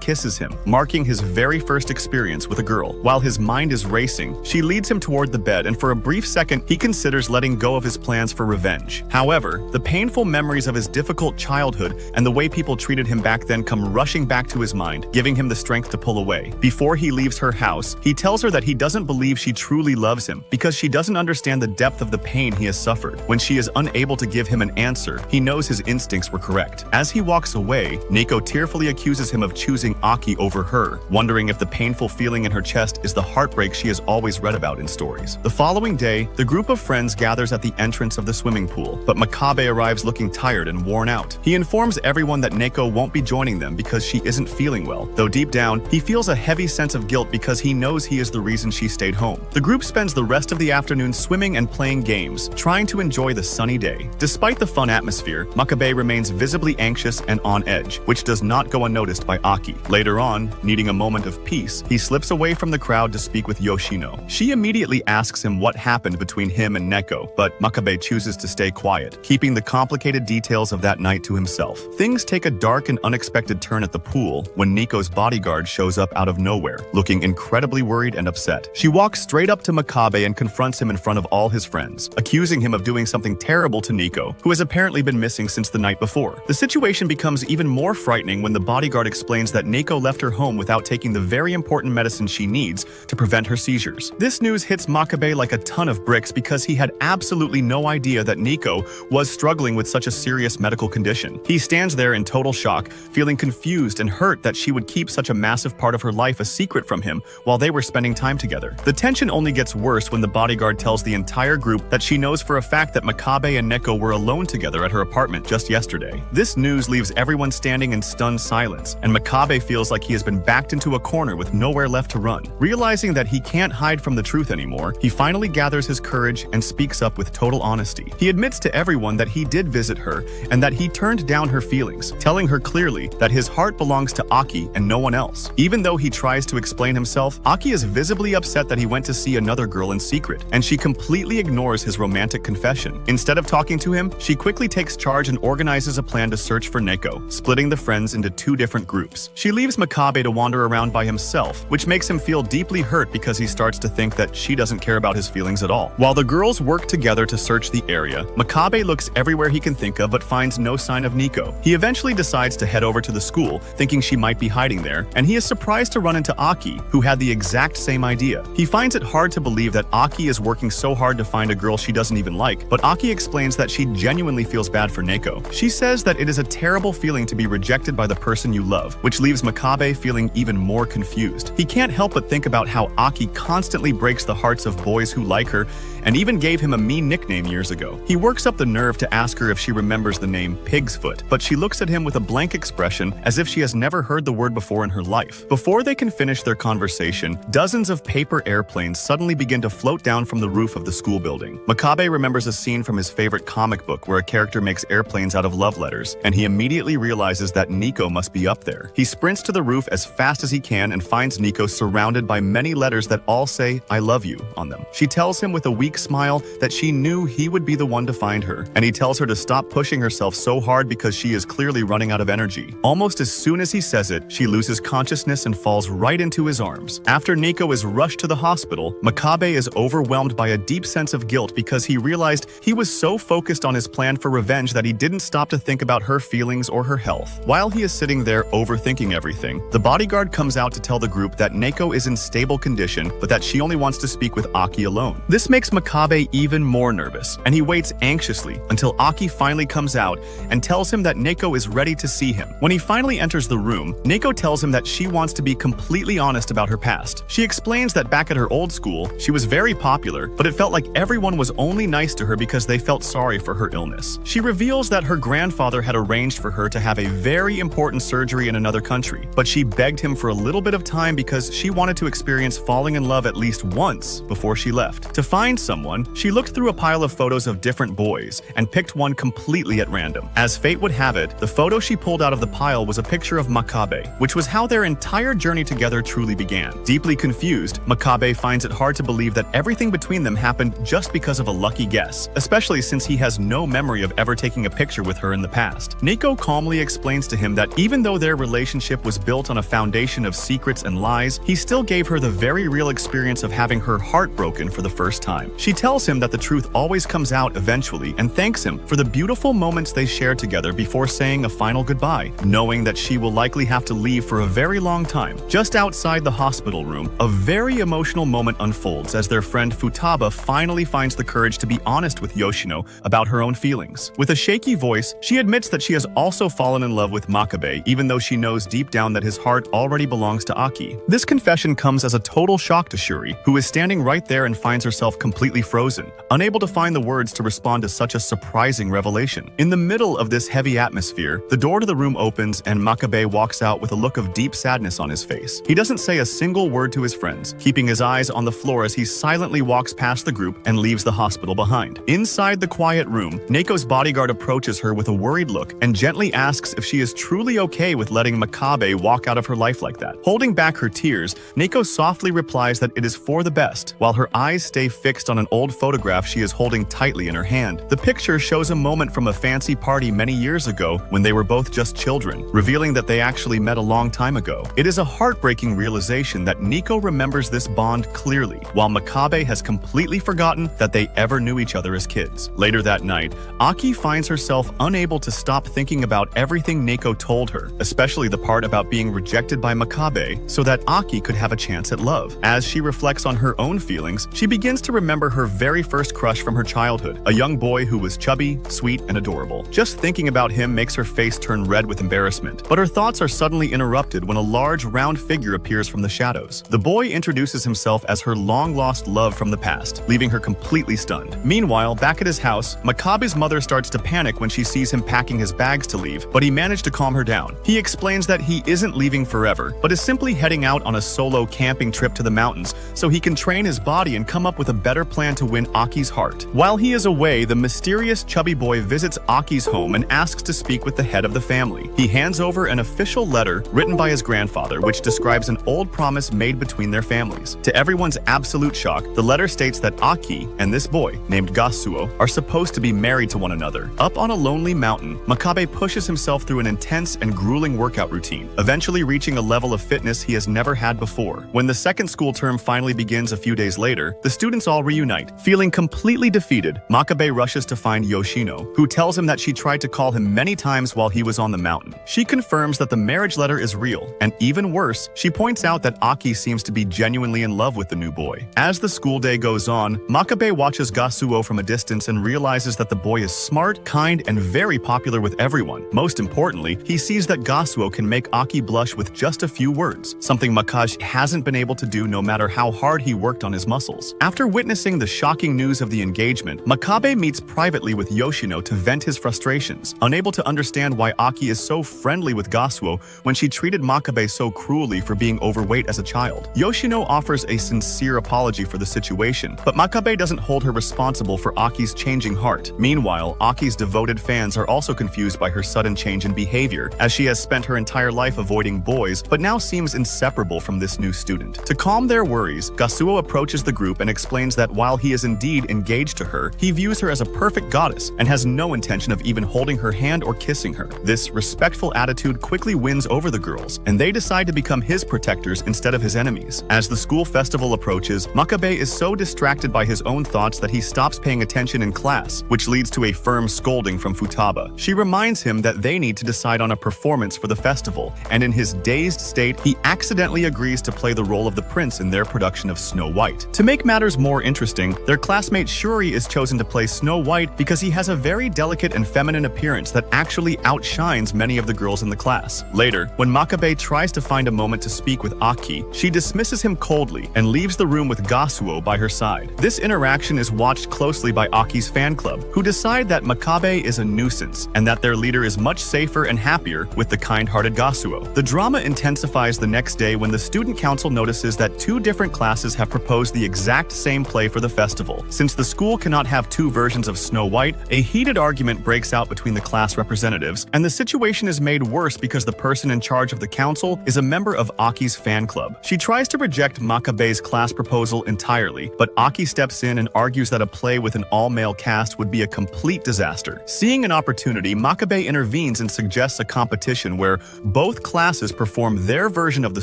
kisses him, marking his very first experience with a girl. While his mind is racing, she leads him toward the bed, and for a brief second, he considers letting go of his plans for revenge. However, the painful memories of his difficult childhood and the way people treated him back then come rushing back to his mind, giving him the strength to pull away. Before he leaves her house, he tells her that he doesn't believe she truly loves him because she doesn't understand the depth of the pain he has suffered. When she is unable to give him an answer, he knows his instincts were correct. As he walks away, Nico tearfully accuses him of choosing Aki over her, wondering if the painful feeling in her chest is the heartbreak she has always read about in stories. The following day, the group of friends gathers at the entrance of the swimming pool, but Makabe arrives looking tired and worn out. He informs everyone that Nico won't be joining them because she isn't feeling well, though deep down, he feels a heavy sense of guilt because he knows he is the reason she stayed home. The group spends the rest of the afternoon swimming and playing games, trying to enjoy the sunny day. Despite the fun atmosphere, Makabe remains visibly anxious and on edge, which does not go unnoticed by Aki. Later on, needing a moment of peace, he slips away from the crowd to speak with Yoshino. She immediately asks him what happened between him and Neko, but Makabe chooses to stay quiet, keeping the complicated details of that night to himself. Things take a dark and unexpected turn at the pool when Nico's bodyguard shows up out of nowhere, looking incredibly worried and upset. She walks straight up to Makabe and confronts him in front of all his friends, accusing him of doing something terrible to Nico, who has apparently been missing since the night before. The situation becomes even more frightening when the bodyguard explains that Nico left her home without taking the very important medicine she needs to prevent her seizures. This news hits Makabe like a ton of bricks because he had absolutely no idea that Nico was struggling with such a serious medical condition. He stands there in total shock, feeling confused and hurt that she would keep such a massive part of her life a secret from him while they were spending time together. The tension only gets worse when the bodyguard tells the entire group that she knows for a fact that Makabe and Neko were alone together at her apartment just yesterday. This news leaves everyone standing in stunned silence, and Makabe feels like he has been backed into a corner with nowhere left to run. Realizing that he can't hide from the truth anymore, he finally gathers his courage and speaks up with total honesty. He admits to everyone that he did visit her and that he turned down her feelings, telling her clearly that his heart belongs to Aki and no one else. Even though he tries to explain himself, Aki is visibly upset that he went to see another girl in secret, and she completely ignores his romantic confession. Instead of talking to him, she quickly takes charge and organizes a plan to search for Neko, splitting the friends into two different groups. She leaves Makabe to wander around by himself, which makes him feel deeply hurt because he starts to think that she doesn't care about his feelings at all. While the girls work together to search the area, Makabe looks everywhere he can think of but finds no sign of Nico. He eventually decides to head over to the school, thinking she might be hiding there, and he is surprised to run into Aki, who had the exact same idea. He finds it hard to believe that Aki is working so hard to find a girl she doesn't even like, but Aki explains that she genuinely feels bad for Neko. She says that it is a terrible feeling to be rejected by the person you love, which leaves Makabe feeling even more confused. He can't help but think about how Aki constantly breaks the hearts of boys who like her and even gave him a mean nickname years ago. He works up the nerve to ask her if she remembers the name Pig's Foot, but she looks at him with a blank expression as if she has never heard the word before in her life. Before they can finish their conversation, dozens of paper airplanes suddenly begin to float down from the roof of the school building. Makabe remembers a scene from his favorite comic book where a character makes airplanes out of love letters, and he immediately realizes that Nico must be up there. He sprints to the roof as fast as he can and finds Nico surrounded by many letters that all say "I love you" on them. She tells him with a weak smile that she knew he would be the one to find her, and he tells her to stop pushing herself so hard because she is clearly running out of energy. Almost as soon as he says it, she loses consciousness and falls right into his arms. After Nico is rushed to the hospital, Makabe is overwhelmed by a deep sense of guilt because he realized he was so focused on his plan for revenge that he didn't stop to think about her feelings or her health. While he is sitting there overthinking everything, the bodyguard comes out to tell the group that Neko is in stable condition, but that she only wants to speak with Aki alone. This makes Makabe even more nervous, and he waits anxiously until Aki finally comes out and tells him that Neko is ready to see him. When he finally enters the room, Neko tells him that she wants to be completely honest about her past. She explains that back at her old school, she was very popular, but it felt like everyone was only nice to her because they felt sorry for her illness. She reveals that her grandfather had arranged for her to have a very important surgery in another country, but she begged him for a little bit of time because she wanted to experience falling in love at least once before she left. To find someone, she looked through a pile of photos of different boys and picked one completely at random. As fate would have it, the photo she pulled out of the pile was a picture of Makabe, which was how their entire journey together truly began. Deeply confused, Makabe finds it hard to believe that everything between them happened just because of a lucky guess, especially since he has no memory of ever taking a picture with her in the past. Neko calmly explains to him that even though their relationship was built on a foundation of secrets and lies, he still gave her the very real experience of having her heart broken for the first time. She tells him that the truth always comes out eventually and thanks him for the beautiful moments they shared together before saying a final goodbye, knowing that she will likely have to leave for a very long time. Just outside the hospital room, a very emotional moment unfolds as their friend Futaba finally finds the courage to be honest with Yoshino about her own feelings. With a shaky voice, she admits that she has also fallen in love with Makabe, even though she knows deep down that his heart already belongs to Aki. This confession comes as a total shock to Shuri, who is standing right there and finds herself completely frozen, unable to find the words to respond to such a surprising revelation. In the middle of this heavy atmosphere, the door to the room opens and Makabe walks out with a look of deep sadness on his face. He doesn't say a single word to his friends, keeping his eyes on the floor as he silently walks past the group and leaves the hospital behind. Inside the quiet room, Neko's bodyguard approaches her with a worried look and gently asks if she is truly okay with letting Makabe walk out of her life like that. Holding back her tears, Neko softly replies that it is for the best, while her eyes stay fixed on an old photograph she is holding tightly in her hand. The picture shows a moment from a fancy party many years ago when they were both just children, revealing that they actually met a long time ago. It is a heartbreaking realization that Neko remembers this bond clearly, while Makabe has completely forgotten that they ever knew each other as kids. Later that night, Aki finds herself unable to stop thinking about everything Neko told her, especially the part about being rejected by Makabe so that Aki could have a chance at love. As she reflects on her own feelings, she begins to remember her very first crush from her childhood, a young boy who was chubby, sweet, and adorable. Just thinking about him makes her face turn red with embarrassment, but her thoughts are suddenly interrupted when a large, round figure appears from the shadows. The boy introduces himself as her long-lost love from the past, leaving her completely stunned. Meanwhile, back at his house, Makabe's mother starts to panic when she sees him packing his bags to leave, but he managed to calm her down. He explains that he isn't leaving forever, but is simply heading out on a solo camping trip to the mountains so he can train his body and come up with a better plan to win Aki's heart. While he is away, the mysterious chubby boy visits Aki's home and asks to speak with the head of the family. He hands over an official letter written by his grandfather, which describes an old promise made between their families. To everyone's absolute shock, the letter states that Aki and this boy, named Gasuo, are supposed to be married to one another. Up on a lonely mountain, Makabe pushes himself through an intense and grueling workout routine, eventually reaching a level of fitness he has never had before. When the second school term finally begins a few days later, the students all reunite. Feeling completely defeated, Makabe rushes to find Yoshino, who tells him that she tried to call him many times while he was on the mountain. She confirms that the marriage letter is real, and even worse, she points out that Aki seems to be genuinely in love with the new boy. As the school day goes on, Makabe watches Gasuo from a distance and realizes that the boy is smart, kind, and very popular with everyone. Most importantly, he sees that Gasuo can make Aki blush with just a few words, something Makabe hasn't been able to do no matter how hard he worked on his muscles. After witnessing the shocking news of the engagement, Makabe meets privately with Yoshino to vent his frustrations, unable to understand why Aki is so friendly with Gasuo when she treated Makabe so cruelly for being overweight as a child. Yoshino offers a sincere apology for the situation, but Makabe doesn't hold her responsible for Aki's changing heart. Meanwhile, Aki's devoted fans are also confused by her sudden change in behavior, as she has spent her entire life avoiding boys, but now seems inseparable from this new student. To calm their worries, Gasuo approaches the group and explains that while he is indeed engaged to her, he views her as a perfect goddess and has no intention of even holding her hand or kissing her. This respectful attitude quickly wins over the girls, and they decide to become his protectors instead of his enemies. As the school festival approaches, Makabe is so distracted by his own thoughts that he stops paying attention in class, which leads to a firm scolding from Futaba. She reminds him that they need to decide on a performance for the festival, and in his dazed state, he accidentally agrees to play the role of the prince in their production of Snow White. To make matters more interesting, their classmate Shuri is chosen to play Snow White because he has a very delicate and feminine appearance that actually outshines many of the girls in the class. Later, when Makabe tries to find a moment to speak with Aki, she dismisses him coldly and leaves the room with Gasuo by her side. This interaction is watched closely by Aki's fan club, who decide that Makabe is a nuisance and that their leader is much safer and happier with the kind-hearted Gasuo. The drama intensifies the next day when the student council notices that two different different classes have proposed the exact same play for the festival. Since the school cannot have two versions of Snow White, a heated argument breaks out between the class representatives, and the situation is made worse because the person in charge of the council is a member of Aki's fan club. She tries to reject Makabe's class proposal entirely, but Aki steps in and argues that a play with an all-male cast would be a complete disaster. Seeing an opportunity, Makabe intervenes and suggests a competition where both classes perform their version of the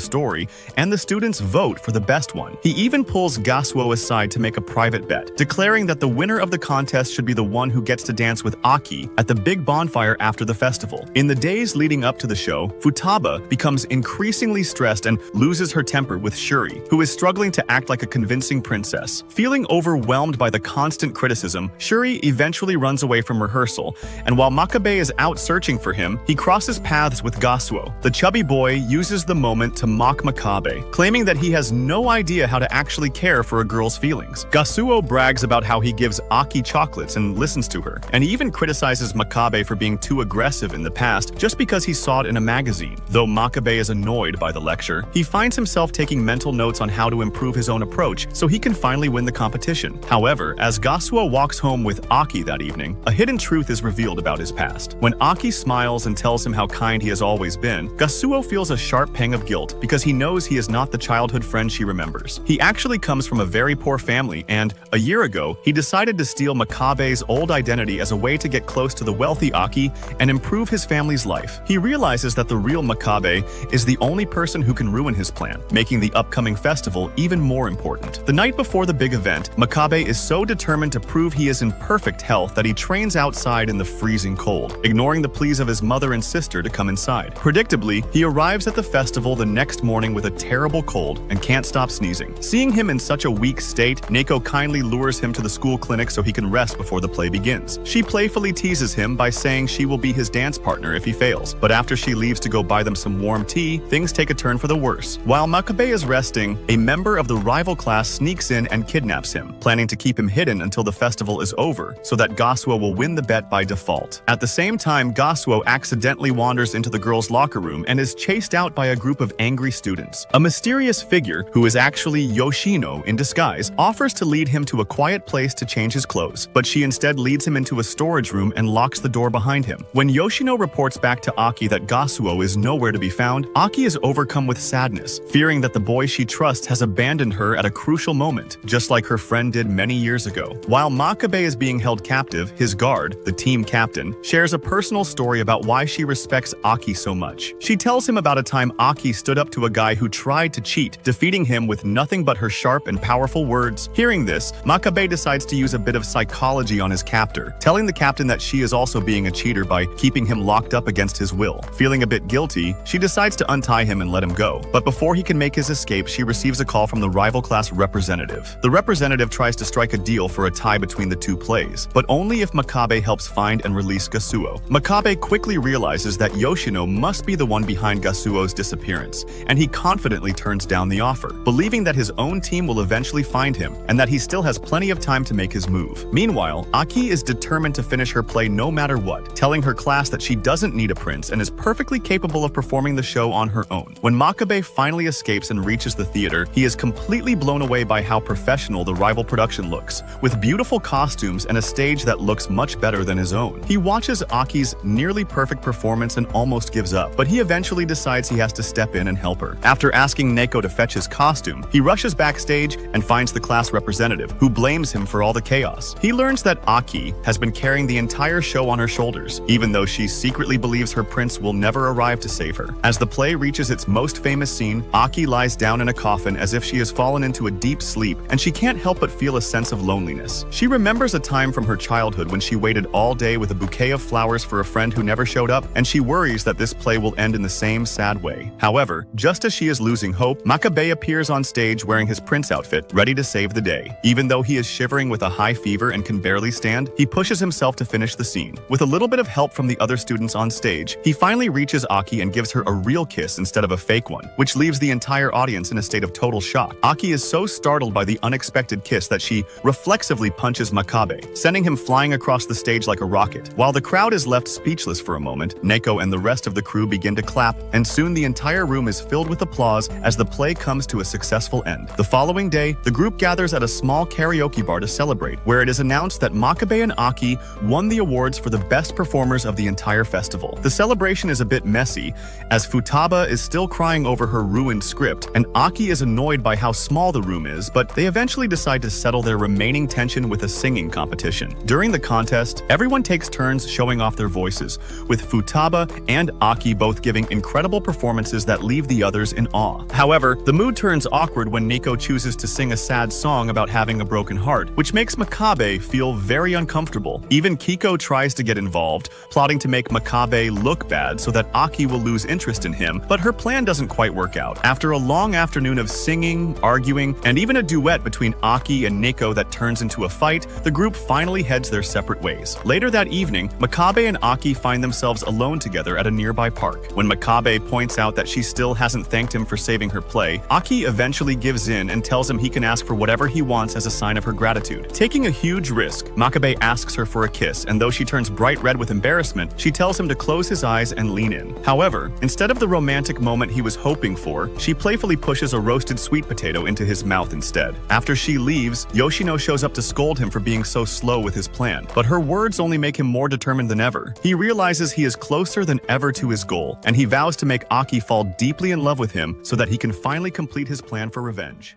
story and the students vote for the best one. He even pulls Gasuo aside to make a private bet, declaring that the winner of the contest should be the one who gets to dance with Aki at the big bonfire after the festival. In the days leading up to the show, Futaba becomes increasingly stressed and loses her temper with Shuri, who is struggling to act like a convincing princess. Feeling overwhelmed by the constant criticism, Shuri eventually runs away from rehearsal, and while Makabe is out searching for him, he crosses paths with Gasuo. The chubby boy uses the moment to mock Makabe, claiming that he has no idea how to actually care for a girl's feelings. Gasuo brags about how he gives Aki chocolates and listens to her, and he even criticizes Makabe for being too aggressive in the past just because he saw it in a magazine. Though Makabe is annoyed by the lecture, he finds himself taking mental notes on how to improve his own approach so he can finally win the competition. However, as Gasuo walks home with Aki that evening, a hidden truth is revealed about his past. When Aki smiles and tells him how kind he has always been, Gasuo feels a sharp pang of guilt because he knows he is not the childhood friend she remembers. He actually comes from a very poor family, and a year ago, he decided to steal Makabe's old identity as a way to get close to the wealthy Aki and improve his family's life. He realizes that the real Makabe is the only person who can ruin his plan, making the upcoming festival even more important. The night before the big event, Makabe is so determined to prove he is in perfect health that he trains outside in the freezing cold, ignoring the pleas of his mother and sister to come inside. Predictably, he arrives at the festival the next morning with a terrible cold and can't stop sneezing. Seeing him in such a weak state, Neko kindly lures him to the school clinic so he can rest before the play begins. She playfully teases him by saying she will be his dance partner if he fails, but after she leaves to go buy them some warm tea, things take a turn for the worse. While Makabe is resting, a member of the rival class sneaks in and kidnaps him, planning to keep him hidden until the festival is over so that Gasuo will win the bet by default. At the same time, Gasuo accidentally wanders into the girls' locker room and is chased out by a group of angry students. A mysterious figure, who is actually Yoshino in disguise, offers to lead him to a quiet place to change his clothes, but she instead leads him into a storage room and locks the door behind him. When Yoshino reports back to Aki that Gasuo is nowhere to be found, Aki is overcome with sadness, fearing that the boy she trusts has abandoned her at a crucial moment, just like her friend did many years ago. While Makabe is being held captive, his guard, the team captain, shares a personal story about why she respects Aki so much. She tells him about a time Aki stood up to a guy who tried to cheat, defeating him with nothing but her sharp and powerful words. Hearing this, Makabe decides to use a bit of psychology on his captor, telling the captain that she is also being a cheater by keeping him locked up against his will. Feeling a bit guilty, she decides to untie him and let him go. But before he can make his escape, she receives a call from the rival class representative. The representative tries to strike a deal for a tie between the two plays, but only if Makabe helps find and release Gasuo. Makabe quickly realizes that Yoshino must be the one behind Gasuo's disappearance, and he confidently turns down the offer, believing that his own team will eventually find him and that he still has plenty of time to make his move. Meanwhile, Aki is determined to finish her play no matter what, telling her class that she doesn't need a prince and is perfectly capable of performing the show on her own. When Makabe finally escapes and reaches the theater, he is completely blown away by how professional the rival production looks, with beautiful costumes and a stage that looks much better than his own. He watches Aki's nearly perfect performance and almost gives up, but he eventually decides he has to step in and help her. After asking Neko to fetch his costume, he rushes backstage and finds the class representative, who blames him for all the chaos. He learns that Aki has been carrying the entire show on her shoulders, even though she secretly believes her prince will never arrive to save her. As the play reaches its most famous scene, Aki lies down in a coffin as if she has fallen into a deep sleep, and she can't help but feel a sense of loneliness. She remembers a time from her childhood when she waited all day with a bouquet of flowers for a friend who never showed up, and she worries that this play will end in the same sad way. However, just as she is losing hope, Makabe appears on stage wearing his prince outfit, ready to save the day. Even though he is shivering with a high fever and can barely stand, he pushes himself to finish the scene. With a little bit of help from the other students on stage, he finally reaches Aki and gives her a real kiss instead of a fake one, which leaves the entire audience in a state of total shock. Aki is so startled by the unexpected kiss that she reflexively punches Makabe, sending him flying across the stage like a rocket. While the crowd is left speechless for a moment, Neko and the rest of the crew begin to clap, and soon the entire room is filled with applause as the play comes to a successful successful end. The following day, the group gathers at a small karaoke bar to celebrate, where it is announced that Makabe and Aki won the awards for the best performers of the entire festival. The celebration is a bit messy, as Futaba is still crying over her ruined script, and Aki is annoyed by how small the room is, but they eventually decide to settle their remaining tension with a singing competition. During the contest, everyone takes turns showing off their voices, with Futaba and Aki both giving incredible performances that leave the others in awe. However, the mood turns awkward when Nico chooses to sing a sad song about having a broken heart, which makes Makabe feel very uncomfortable. Even Kiko tries to get involved, plotting to make Makabe look bad so that Aki will lose interest in him, but her plan doesn't quite work out. After a long afternoon of singing, arguing, and even a duet between Aki and Nico that turns into a fight, the group finally heads their separate ways. Later that evening, Makabe and Aki find themselves alone together at a nearby park. When Makabe points out that she still hasn't thanked him for saving her play, Aki eventually gives in and tells him he can ask for whatever he wants as a sign of her gratitude. Taking a huge risk, Makabe asks her for a kiss, and though she turns bright red with embarrassment, she tells him to close his eyes and lean in. However, instead of the romantic moment he was hoping for, she playfully pushes a roasted sweet potato into his mouth instead. After she leaves, Yoshino shows up to scold him for being so slow with his plan, but her words only make him more determined than ever. He realizes he is closer than ever to his goal, and he vows to make Aki fall deeply in love with him so that he can finally complete his plan for revenge.